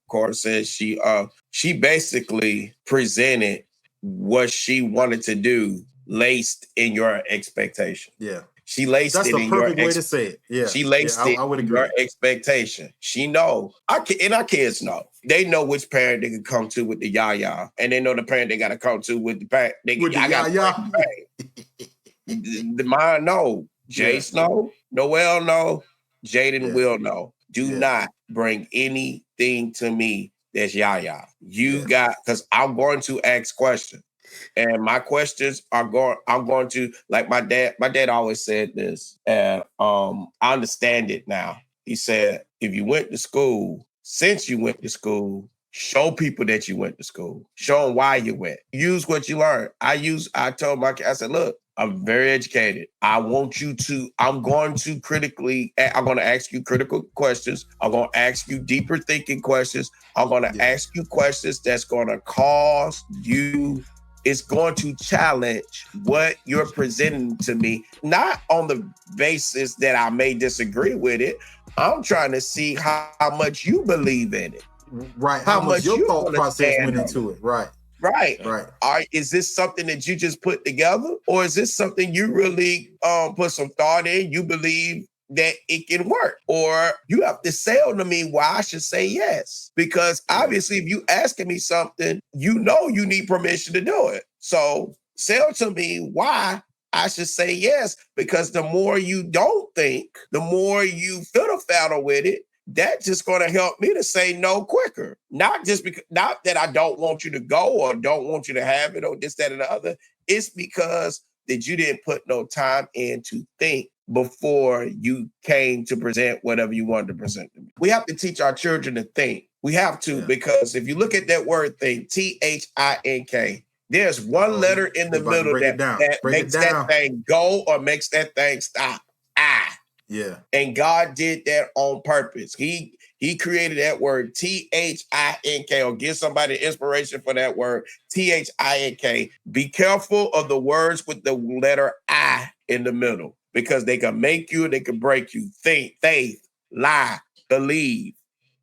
Cora said. She basically presented what she wanted to do laced in your expectation. Yeah. She laced That's it the in your perfect way to say it. Yeah. She laced it in your expectation. She know. Our kids know. They know which parent they can come to with the yah-yah. And they know the parent they got to come to with the parent. The mine know. Jace know. Noel know. Jaden will know. Do not bring anything to me that's yah-yah. Because I'm going to ask questions. And my questions I'm going to, like my dad always said this, and I understand it now. He said, if you went to school, since you went to school, show people that you went to school. Show them why you went. Use what you learned. I told my kid, I said, look, I'm very educated. I'm going to ask you critical questions. I'm going to ask you deeper thinking questions. I'm going to ask you questions that's going to cause you, it's going to challenge what you're presenting to me, not on the basis that I may disagree with it. I'm trying to see how much you believe in it. Right. How much your thought process went into it. Right. Is this something that you just put together, or is this something you really put some thought in? You believe that it can work, or you have to sell to me why I should say yes? Because obviously, if you asking me something, you need permission to do it. So sell to me why I should say yes. Because the more you don't think, the more you fiddle-faddle with it. That's just going to help me to say no quicker. Not that I don't want you to go or don't want you to have it or this, that, and the other. It's because that you didn't put no time in to think before you came to present whatever you wanted to present to me. We have to teach our children to think. We have to, because if you look at that word think, THINK, there's one letter in the middle that makes that thing go or makes that thing stop. Yeah. And God did that on purpose. He created that word THINK, or give somebody inspiration for that word THINK. Be careful of the words with the letter I in the middle, because they can make you, they can break you. Think, faith, lie, believe.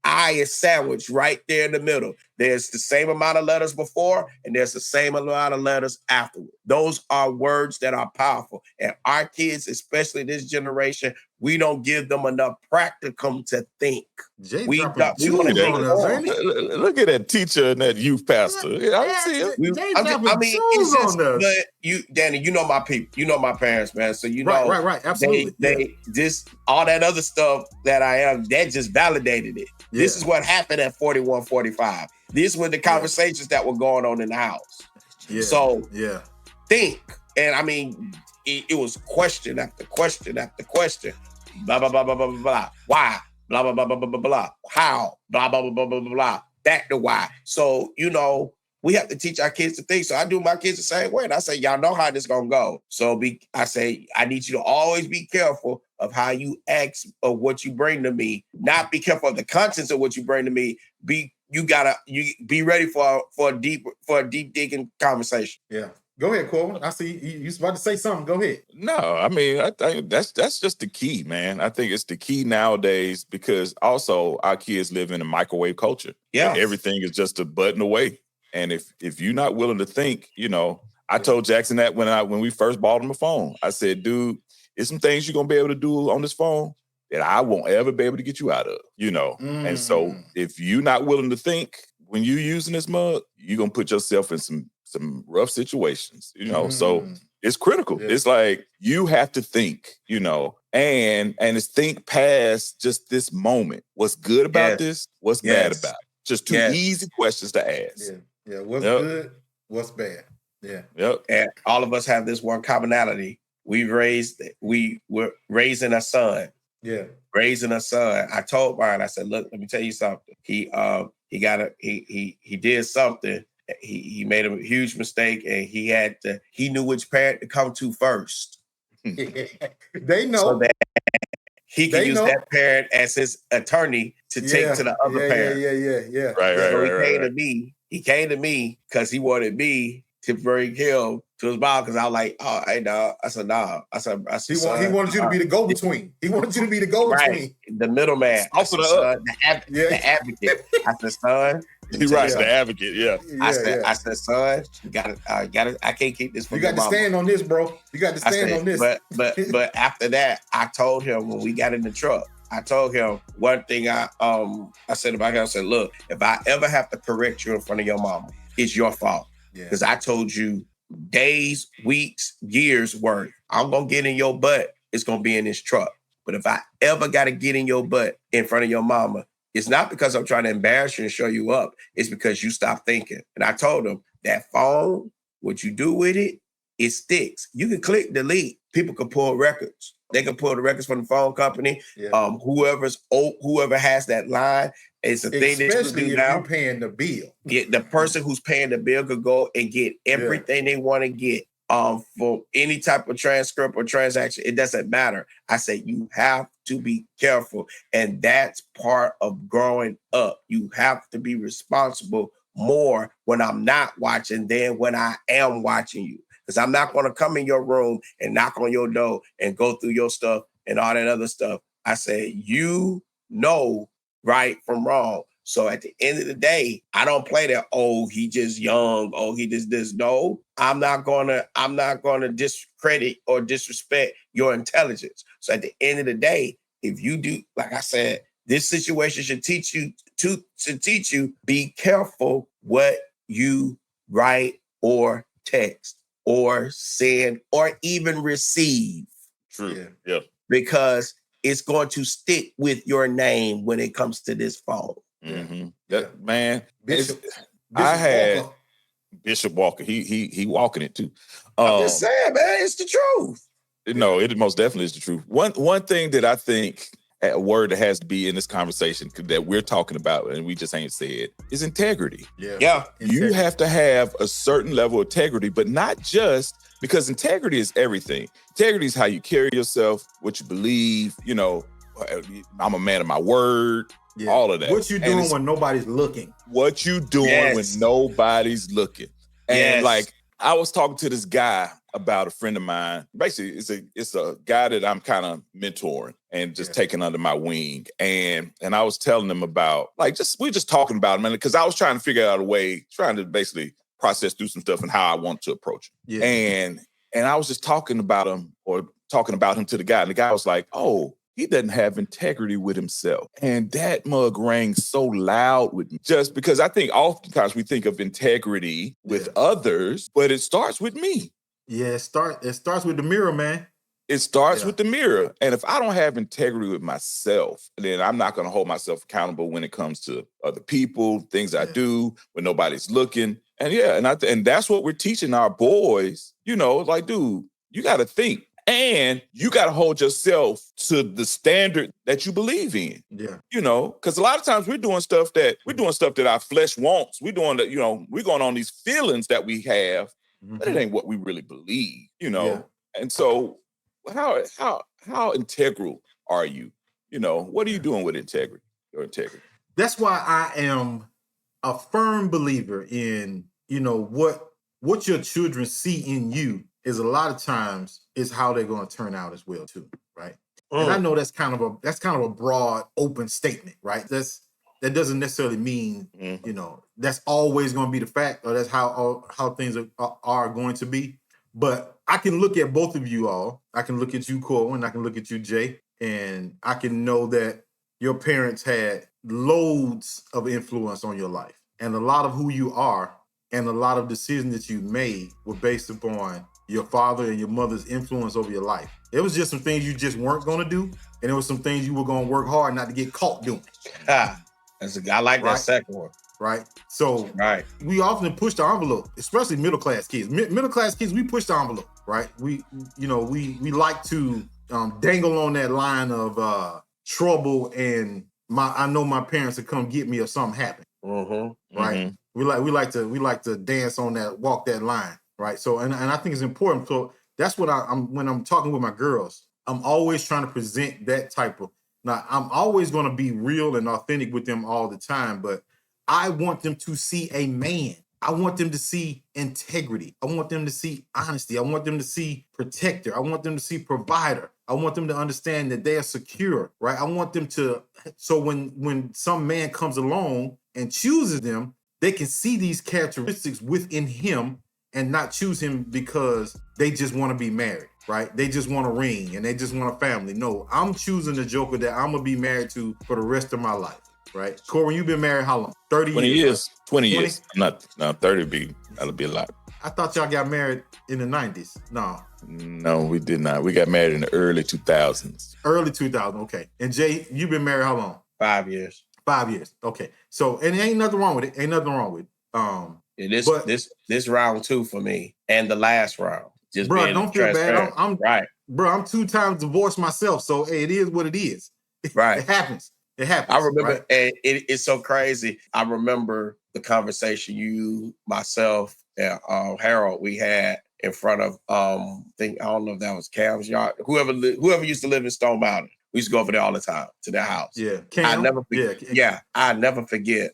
I is sandwiched right there in the middle. There's the same amount of letters before, and there's the same amount of letters afterward. Those are words that are powerful. And our kids, especially this generation, we don't give them enough practicum to think. Jay We dropping want to jewels think on us, more. ain't he? Look at that teacher and that youth pastor. Yeah, I see him. Jay dropping It's jewels just, on us. but you, Danny, you know my people, you know my parents, man. So you know, Right. Absolutely. They just all that other stuff that I am, that just validated it. Yeah. This is what happened at 41, 45. These were the conversations that were going on in the house. Yeah. So yeah. think, and I mean, it was question after question after question. Blah blah blah blah blah blah blah. Why? Blah blah blah blah blah blah blah. How? Blah blah blah blah blah blah blah. Back to why. So you know, we have to teach our kids to think. So I do my kids the same way. And I say, y'all know how this gonna go. So I say, I need you to always be careful of how you ask of what you bring to me. Not be careful of the contents of what you bring to me. You be ready for a deep digging conversation. Yeah. Go ahead, Corbin. I see you about to say something. Go ahead. No, I mean, I think that's just the key, man. I think it's the key nowadays, because also our kids live in a microwave culture. Yeah. Everything is just a button away. And if you're not willing to think, you know, I told Jackson that when we first bought him a phone. I said, dude, there's some things you're gonna be able to do on this phone that I won't ever be able to get you out of, you know. And so if you're not willing to think when you're using this mug, you're gonna put yourself in some rough situations, you know. So it's critical. Yeah. It's like you have to think, you know, and it's think past just this moment. What's good about this? What's bad about it? Just two easy questions to ask. Yeah. What's good? What's bad? Yeah. Yep. And all of us have this one commonality. We were raising a son. Yeah. Raising a son. I told Brian, I said, look, let me tell you something. He did something. He made a huge mistake, and he knew which parent to come to first. They know. So that he can use that parent as his attorney to take to the other parent. Yeah. Right. So he came to me because he wanted me to bring him to his mom, because I was like, oh, hey, dog. I said, nah. I said, he wanted you to be the go-between. He wanted you to be the go-between. Right. The middleman. The advocate. I said, son. He writes the advocate, I said, son, you gotta, I can't keep this from you got to stand on this, bro. You got to stand on this. But after that, I told him when we got in the truck, I told him one thing. I said about him, I said, look, if I ever have to correct you in front of your mama, it's your fault. Because I told you days, weeks, years worth. I'm gonna get in your butt. It's gonna be in this truck. But if I ever gotta get in your butt in front of your mama, it's not because I'm trying to embarrass you and show you up. It's because you stopped thinking. And I told him that phone, what you do with it, it sticks. You can click delete. People can pull records. They can pull the records from the phone company. Yeah. Whoever has that line, it's a thing that you do now. Especially if you're paying the bill. The person who's paying the bill could go and get everything they want to get for any type of transcript or transaction. It doesn't matter. I say you have to be careful. And that's part of growing up. You have to be responsible more when I'm not watching than when I am watching you. Because I'm not going to come in your room and knock on your door and go through your stuff and all that other stuff. I say, you know right from wrong. So at the end of the day, I don't play that, oh, he just young, oh, he just this. No, I'm not gonna discredit or disrespect your intelligence. So at the end of the day, if you do, like I said, this situation should teach you, be careful what you write or text or send or even receive. True. Yeah. Because it's going to stick with your name when it comes to this phone. Mm-hmm. Man, Bishop I had Walker. Bishop Walker. He walking it too. I'm just saying, man, it's the truth. No, it most definitely is the truth. One thing that I think a word that has to be in this conversation that we're talking about and we just ain't said is integrity. Yeah. You have to have a certain level of integrity, but not just because integrity is everything. Integrity is how you carry yourself, what you believe, you know, I'm a man of my word, all of that. What you doing when nobody's looking. What you doing when nobody's looking. And like, I was talking to this guy about a friend of mine. Basically, it's a guy that I'm kind of mentoring and just taking under my wing. And I was telling him about, like, we're just talking about him, because I was trying to figure out a way, trying to basically process through some stuff and how I want to approach it. And I was just talking about him to the guy. And the guy was like, oh, he doesn't have integrity with himself. And that mug rang so loud with me, just because I think oftentimes we think of integrity with others, but it starts with me. Yeah, it starts with the mirror, man. It starts with the mirror. And if I don't have integrity with myself, then I'm not going to hold myself accountable when it comes to other people, things I do when nobody's looking. And and that's what we're teaching our boys, you know, like, dude, you got to think. And you got to hold yourself to the standard that you believe in. Yeah. You know, because a lot of times we're doing stuff that our flesh wants. We're doing that, you know, we're going on these feelings that we have, but it ain't what we really believe, you know. Yeah. And so how integral are you? You know, what are you doing with integrity? Your integrity. That's why I am a firm believer in, you know, what your children see in you is a lot of times is how they're going to turn out as well too, right? And I know that's kind of a broad, open statement, right? That doesn't necessarily mean you know that's always going to be the fact, or that's how things are going to be. But I can look at both of you all. I can look at you, Corwin. I can look at you, Jay, and I can know that your parents had loads of influence on your life, and a lot of who you are, and a lot of decisions that you made were based upon your father and your mother's influence over your life. It was just some things you just weren't going to do, and there was some things you were going to work hard not to get caught doing. I like that second one. Right. So we often push the envelope, especially middle-class kids. Middle-class kids, we push the envelope, right? We like to dangle on that line of trouble and I know my parents will come get me if something happens. Right. We like to dance on that, walk that line. Right. So, and I think it's important. So that's what when I'm talking with my girls, I'm always trying to present that type of, now I'm always going to be real and authentic with them all the time, but I want them to see a man. I want them to see integrity. I want them to see honesty. I want them to see protector. I want them to see provider. I want them to understand that they are secure, right? I want them to, so when some man comes along and chooses them, they can see these characteristics within him and not choose him because they just want to be married, right? They just want a ring and they just want a family. No, I'm choosing the joker that I'm going to be married to for the rest of my life, right? Corey, you've been married how long? 30 20 years. years. 20 years. No, 30 that'll be a lot. I thought y'all got married in the 90s. No, we did not. We got married in the early 2000s. Early 2000, okay. And Jay, you've been married how long? 5 years. 5 years. Okay. So, and ain't nothing wrong with it. Ain't nothing wrong with it. This round 2 for me and the last round. Just bro, don't feel bad. I'm right. Bro, I'm 2 times divorced myself. So hey, it is what it is. Right. It happens. It happens. I remember, right? and it's so crazy. I remember the conversation you, myself, and Harold we had in front of I don't know if that was Cam's yard. Whoever used to live in Stone Mountain. We used to go over there all the time to their house. Yeah. I never forget. I never forget.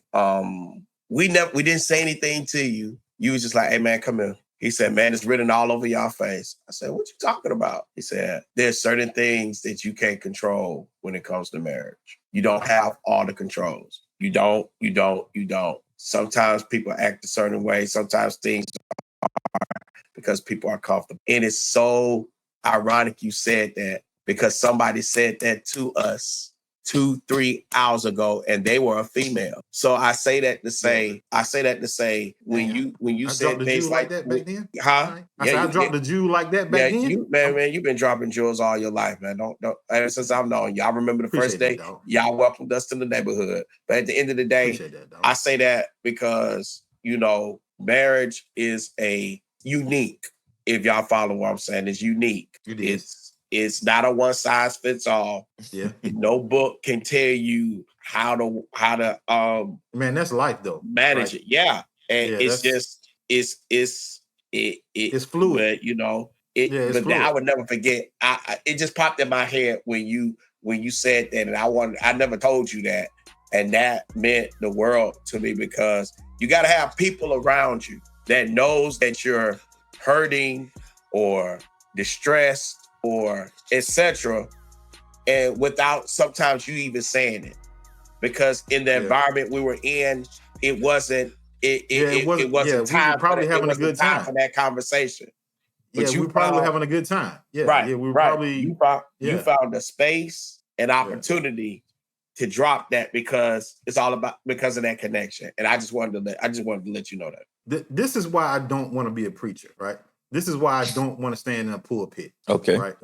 We didn't say anything to you. You was just like, hey man, come here. He said, man, it's written all over your face. I said, what you talking about? He said, there's certain things that you can't control when it comes to marriage. You don't have all the controls. You don't. Sometimes people act a certain way. Sometimes things are because people are comfortable. And it's so ironic you said that because somebody said that to us 2-3 hours ago, and they were a female. So I say that to say, when you said things like that back then, huh? I said I dropped the Jew like that back then. Man, you've been dropping jewels all your life, man. Don't. Ever since I've known you, I remember the first day y'all welcomed us to the neighborhood. But at the end of the day, I say that because marriage is a unique. If y'all follow what I'm saying, it's unique. It is. it's not a one size fits all. Yeah. No book can tell you how to Man, that's life though. manage it. Yeah. And Yeah, it's just it's fluid. but you know, it Yeah, it's but I fluid. would never forget. It just popped in my head when you said that, and I never told you that. And that meant the world to me, because you got to have people around you that knows that you're hurting or distressed or etc. And without sometimes you even saying it, because in the environment we were in, it wasn't. It wasn't time. We were probably having a good time for that conversation. But Yeah, we probably were having a good time. Yeah, right, yeah, we were right. probably. You found a space and opportunity to drop that, because it's all about because of that connection. And I just wanted to let you know that. This is why I don't want to be a preacher, right? This is why I don't want to stand in a pulpit. Okay. Right.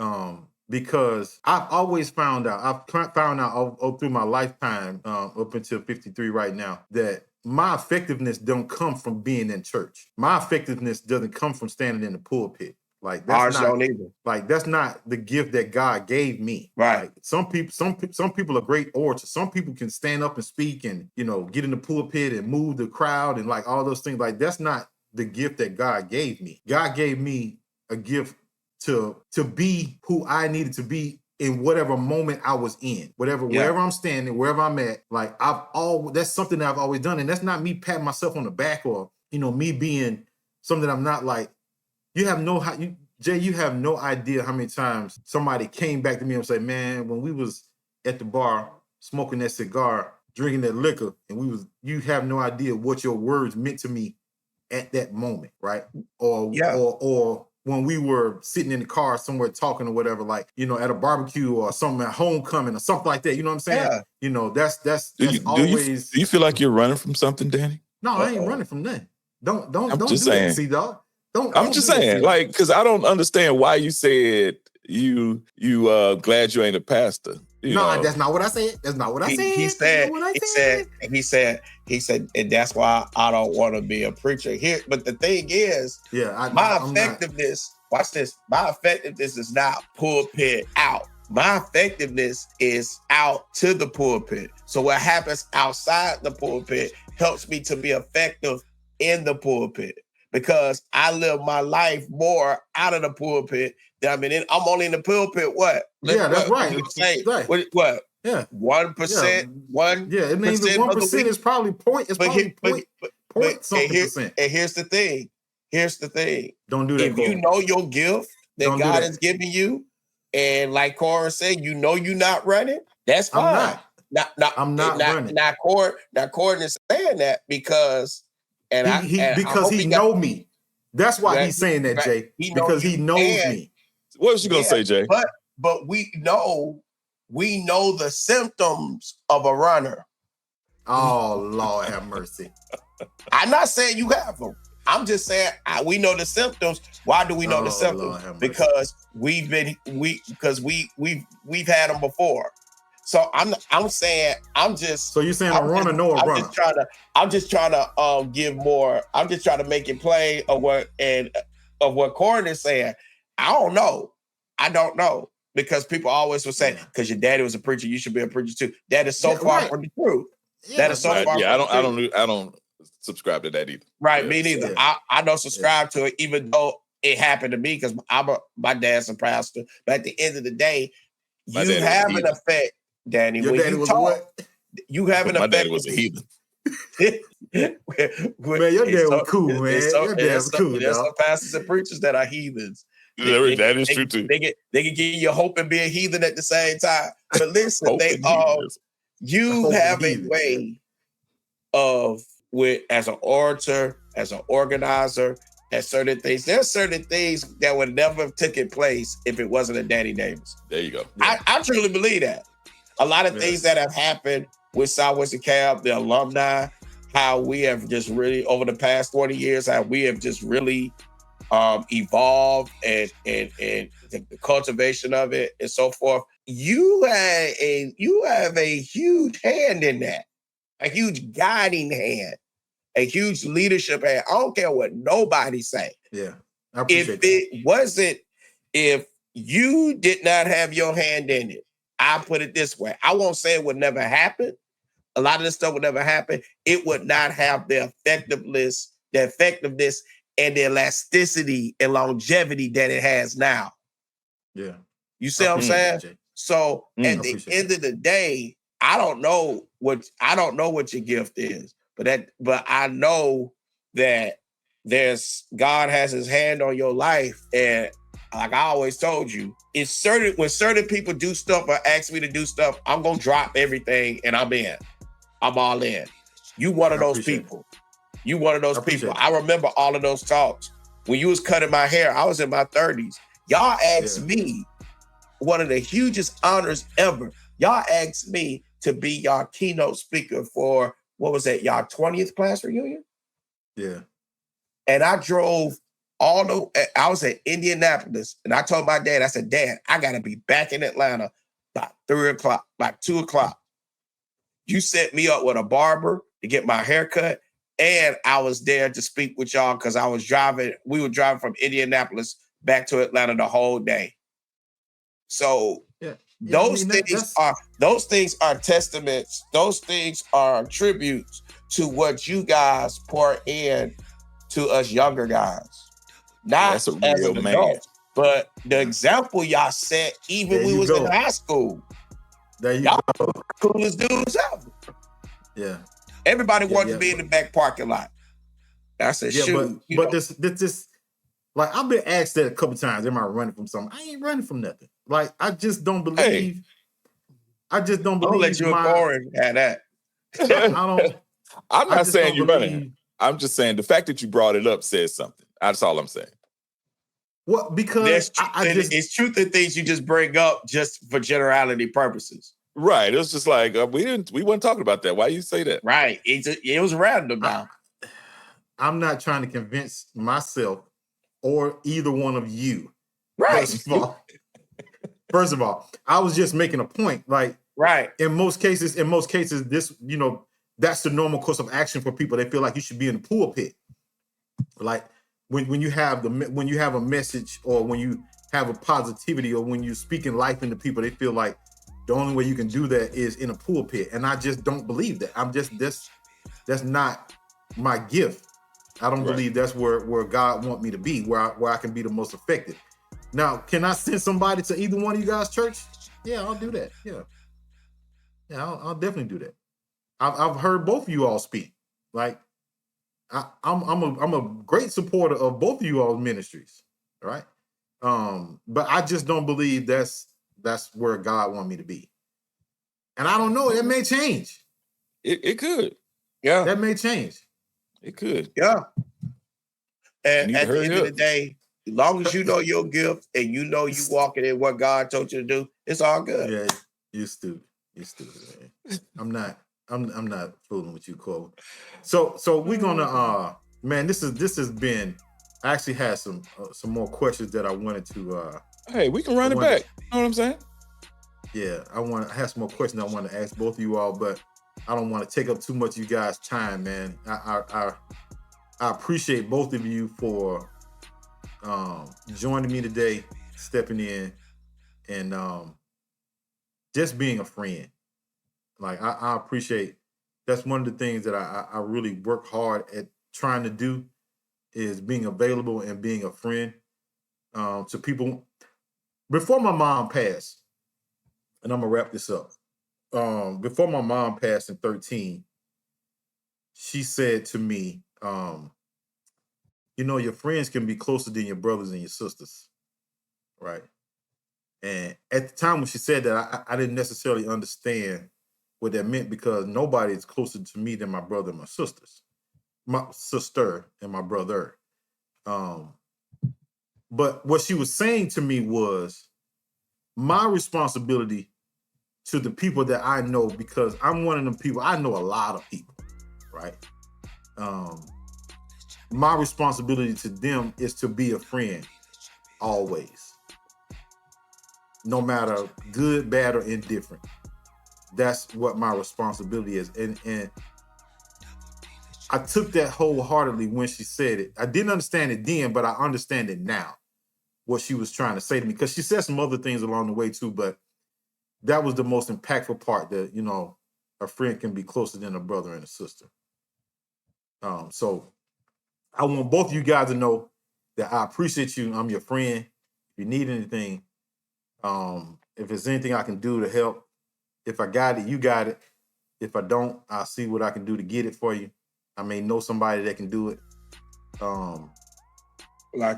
Because I've always found out, through my lifetime, up until 53 right now, that my effectiveness don't come from being in church. My effectiveness doesn't come from standing in the pulpit. Like that's that's not the gift that God gave me. Right. Like, some people are great orators. Some people can stand up and speak and, get in the pulpit and move the crowd and like all those things. Like, that's not the gift that God gave me. God gave me a gift to be who I needed to be in whatever moment I was in, wherever I'm standing, wherever I'm at. Like, that's something that I've always done. And that's not me patting myself on the back or, me being something I'm not. Like, you have no idea how many times somebody came back to me and say, man, when we was at the bar smoking that cigar, drinking that liquor, and you have no idea what your words meant to me at that moment, right? Or when we were sitting in the car somewhere talking or whatever, like, at a barbecue or something at homecoming or something like that. You know what I'm saying? Yeah. That's always. Do you feel like you're running from something, Danny? No, I ain't running from nothing. Don't do saying. that, C-Dog. I'm just saying, like, because I don't understand why you said you glad you ain't a pastor. That's not what I said. That's not what I said. He said, and that's why I don't want to be a preacher here. But the thing is, my effectiveness. Watch this. My effectiveness is not pulpit out. My effectiveness is out to the pulpit. So what happens outside the pulpit helps me to be effective in the pulpit, because I live my life more out of the pulpit than I'm only in the pulpit. What? That's right. You say, right. What? Yeah. 1%. 1%. Yeah, it means the 1% is probably point. It's probably point something percent. And here's the thing. Don't do that. If you know your gift that God has given you, and like Cora said, you're not running, that's fine. I'm not running. Now, Cora is saying that because he know me. That's why he's saying that, Jay. Because he knows me. What was you gonna say, Jay? But we know the symptoms of a runner. Oh, Lord have mercy. I'm not saying you have them. I'm just saying we know the symptoms. Why do we know the symptoms? Because we've had them before. So I'm saying I'm just. So you're saying a runner, no a runner? I'm just trying to give more. I'm just trying to make it plain of what Corin is saying. I don't know, because people always will say, because your daddy was a preacher, you should be a preacher too. That is so far from the truth. That is so far. Yeah, I don't subscribe to that either. Right, me neither. Yeah. I don't subscribe to it, even though it happened to me, because my dad's a pastor. But at the end of the day, you have an effect, Danny. Your daddy was what? You have an effect. My daddy was a heathen. Man, your dad was cool, man. Your dad was cool. There's some pastors and preachers that are heathens. That is true too. They can give you hope and be a heathen at the same time. But listen, you have a way of, as an orator, as an organizer, as certain things. There's certain things that would never have taken place if it wasn't a Danny Davis. There you go. Yeah. I truly believe that. A lot of things that have happened with Southwestern Cab, the alumni, how we have just really, over the past 40 years, how we have just really evolved and the cultivation of it and so forth. You have a huge hand in that, a huge guiding hand, a huge leadership hand. I don't care what nobody say. Yeah, I appreciate if you did not have your hand in it. I put it this way. I won't say it would never happen. A lot of this stuff would never happen. It would not have the effectiveness and the elasticity and longevity that it has now. Yeah. You see what I'm saying? That, so at the end of the day, I don't know what your gift is, but I know that God has his hand on your life. And like I always told you, when certain people do stuff or ask me to do stuff, I'm gonna drop everything and I'm in. I'm all in. You one of those people. You one of those people. I remember all of those talks. When you was cutting my hair, I was in my 30s. Y'all asked me one of the hugest honors ever. Y'all asked me to be y'all keynote speaker for, what was that, y'all 20th class reunion? Yeah. And I drove I was at Indianapolis, and I told my dad, I said, Dad, I got to be back in Atlanta by 3 o'clock, like 2 o'clock. You set me up with a barber to get my hair cut, and I was there to speak with y'all because we were driving from Indianapolis back to Atlanta the whole day. So those things are testaments. Those things are tributes to what you guys pour in to us younger guys. Not as an adult, but the example y'all set even when we was in high school. There you go. Coolest dudes ever. Yeah. Everybody wanted to be in the back parking lot. I said, shoot. But this, like, I've been asked that a couple times. Am I running from something? I ain't running from nothing. Like, I just don't believe. Hey, I just don't believe. I'll let you and Corey have that. I'm not saying you're running. I'm just saying the fact that you brought it up says something. That's all I'm saying. What? Because it's truth in things you just bring up just for generality purposes. Right. It was just like we weren't talking about that. Why you say that? Right. It was random now. I'm not trying to convince myself or either one of you. Right. First of all, I was just making a point. Like, right. In most cases, this, that's the normal course of action for people. They feel like you should be in the pulpit. Like when you have a message, or when you have a positivity, or when you're speaking life into people, they feel like the only way you can do that is in a pulpit. And I just don't believe that. That's not my gift. I don't believe that's where God want me to be, where I can be the most effective. Now, can I send somebody to either one of you guys' church? Yeah, I'll do that. Yeah, I'll definitely do that. I've heard both of you all speak. Like, I'm a great supporter of both of you all's ministries, right? But I just don't believe that's where God want me to be. And I don't know. It may change. It could. Yeah, that may change. It could. Yeah. And at the end of the day, as long as you know your gift and you know you walking in what God told you to do, it's all good. Yeah, you're stupid. You're stupid, man. I'm not fooling with you, Cole. So we're gonna man, this has been. I actually had some more questions that I wanted to. Hey, we can run it back. You know what I'm saying? Yeah, I have some more questions I want to ask both of you all, but I don't want to take up too much of you guys' time, man. I appreciate both of you for joining me today, stepping in, and just being a friend. Like, I appreciate. That's one of the things that I really work hard at trying to do, is being available and being a friend to people. Before my mom passed, and I'm gonna wrap this up. Before my mom passed in 2013, she said to me, your friends can be closer than your brothers and your sisters, right? And at the time when she said that, I didn't necessarily understand what that meant, because nobody is closer to me than my brother and my sisters. My sister and my brother. But what she was saying to me was my responsibility to the people that I know, because I'm one of them people. I know a lot of people, right? My responsibility to them is to be a friend always, no matter good, bad, or indifferent. That's what my responsibility is. And I took that wholeheartedly when she said it. I didn't understand it then, but I understand it now. what she was trying to say to me, because she said some other things along the way too, but that was the most impactful part, that, you know, a friend can be closer than a brother and a sister. So I want both of you guys to know that I appreciate you. I'm your friend. If you need anything, if there's anything I can do to help, if I got it, you got it. If I don't, I'll see what I can do to get it for you. I may know somebody that can do it.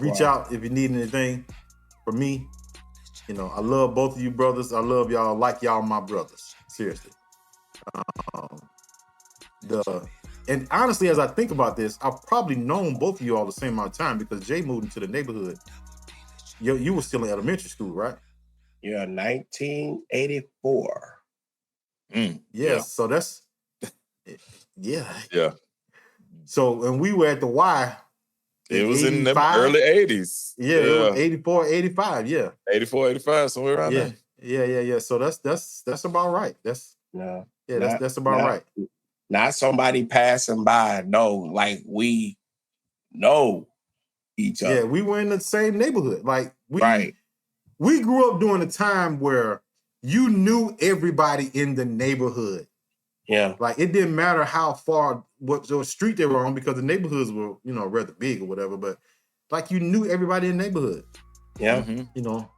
Reach out if you need anything from me. You know, I love both of you brothers. I love y'all like y'all my brothers. Seriously. And honestly, as I think about this, I've probably known both of you all the same amount of time, because Jay moved into the neighborhood. You were still in elementary school, right? Yeah, 1984. Yeah, so that's yeah. So, and we were at the Y. It was in the early 80s. Yeah, it was 84, 85, yeah. 84, 85, somewhere around there. Yeah. So that's about right. That's about right. Not somebody passing by. No, like we know each other. Yeah, we were in the same neighborhood. Like Right. We grew up during a time where you knew everybody in the neighborhood. Yeah. Like it didn't matter how far, what street they were on, because the neighborhoods were, you know, rather big or whatever, but like you knew everybody in the neighborhood. Yeah. You know,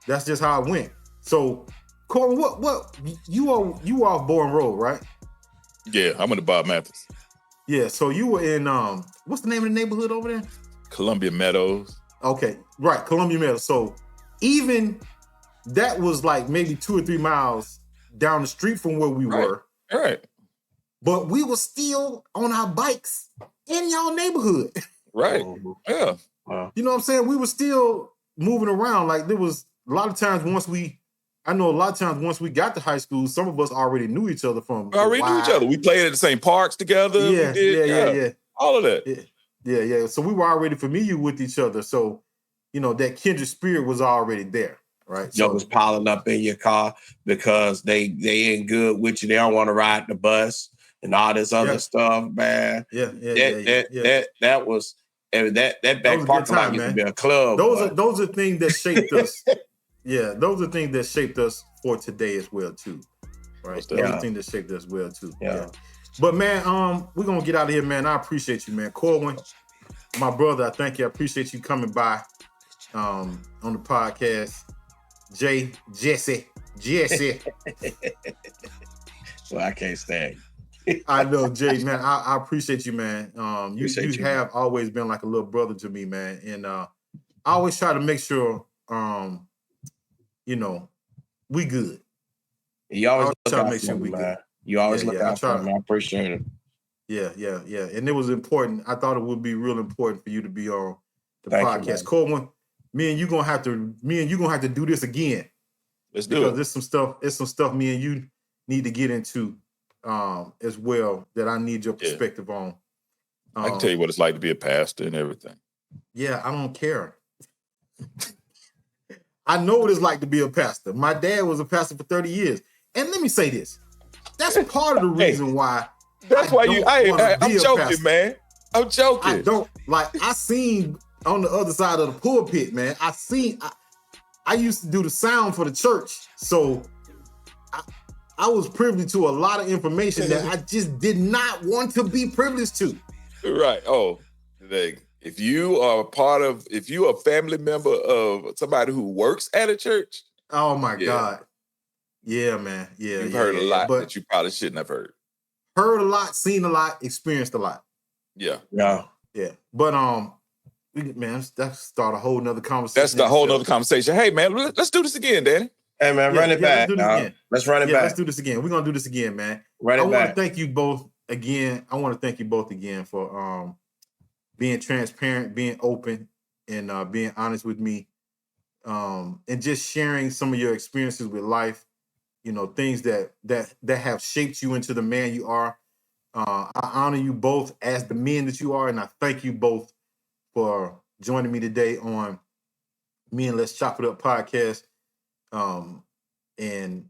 that's just how it went. So, Corbin, what you off Bourne Road, right? Yeah, I'm in the Bob Mathis. Yeah, so you were in what's the name of the neighborhood over there? Columbia Meadows. Okay, right, Columbia Meadows. So even that was like maybe 2 or 3 miles down the street from where we were. All right. But we were still on our bikes in y'all neighborhood. Right. Yeah. You know what I'm saying? We were still moving around. Like there was a lot of times once we got to high school, some of us already knew each other from. We already knew each other. We played at the same parks together. Yeah, we did, all of that. Yeah. So we were already familiar with each other. So, you know, that kindred spirit was already there, right? Y'all was piling up in your car because they ain't good with you. They don't want to ride the bus and all this other stuff, man. That was that back parking lot used to be a club. Those are things that shaped us. Yeah, those are things that shaped us for today as well too, right? Those are things that shaped us well too. Yeah. But man, we're gonna get out of here, man. I appreciate you, man. Corwin, my brother, I thank you. I appreciate you coming by on the podcast. Jesse. Well, I can't stand you. I know, Jay, man. I appreciate you, man. You have always been like a little brother to me, man. And I always try to make sure you know, we good. You always try to make sure we good. You always look out for me. I appreciate it. Yeah. And it was important. I thought it would be real important for you to be on the podcast. Coleman, me and you gonna have to do this again. Let's do it. Because there's some stuff me and you need to get into as well that I need your perspective on. I can tell you what it's like to be a pastor and everything. Yeah, I don't care. I know what it's like to be a pastor. My dad was a pastor for 30 years. And let me say this. That's part of the reason why. That's why I'm joking, man. I'm joking. I seen on the other side of the pulpit, man. I used to do the sound for the church. So I was privileged to a lot of information that I just did not want to be privileged to. Right. Oh, if you are a family member of somebody who works at a church. Oh my God. Yeah, man. Yeah. You've heard a lot that you probably shouldn't have heard. Heard a lot, seen a lot, experienced a lot. Yeah. But man, that's start a whole nother conversation. That's the whole nother conversation. Hey man, let's do this again, Danny. Hey man, run it back. Let's run it back. Let's do this again. We're gonna do this again, man. I want to thank you both again. For being transparent, being open, and being honest with me, and just sharing some of your experiences with life. You know, things that have shaped you into the man you are. I honor you both as the men that you are, and I thank you both for joining me today on Let's Chop It Up podcast. And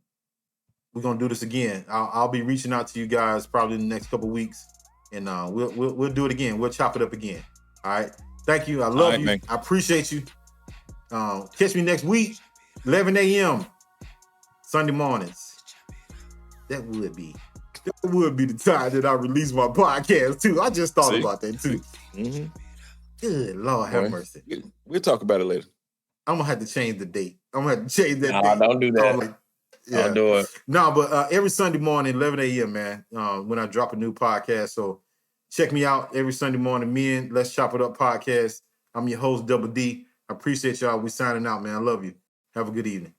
we're gonna do this again. I'll be reaching out to you guys probably in the next couple of weeks, and we'll do it again. We'll chop it up again. All right. Thank you. I love you. I appreciate you. Catch me next week, 11 a.m. Sunday mornings. That would be the time that I release my podcast too. I just thought about that too. Mm-hmm. Good Lord, have mercy. We'll talk about it later. I'm gonna have to change the date. I'm gonna have to change that Nah, date. don't do that. Yeah. I'll do it. No, but every Sunday morning, 11 a.m., man, when I drop a new podcast. So check me out every Sunday morning. Let's Chop It Up podcast. I'm your host, Double D. I appreciate y'all. We signing out, man. I love you. Have a good evening.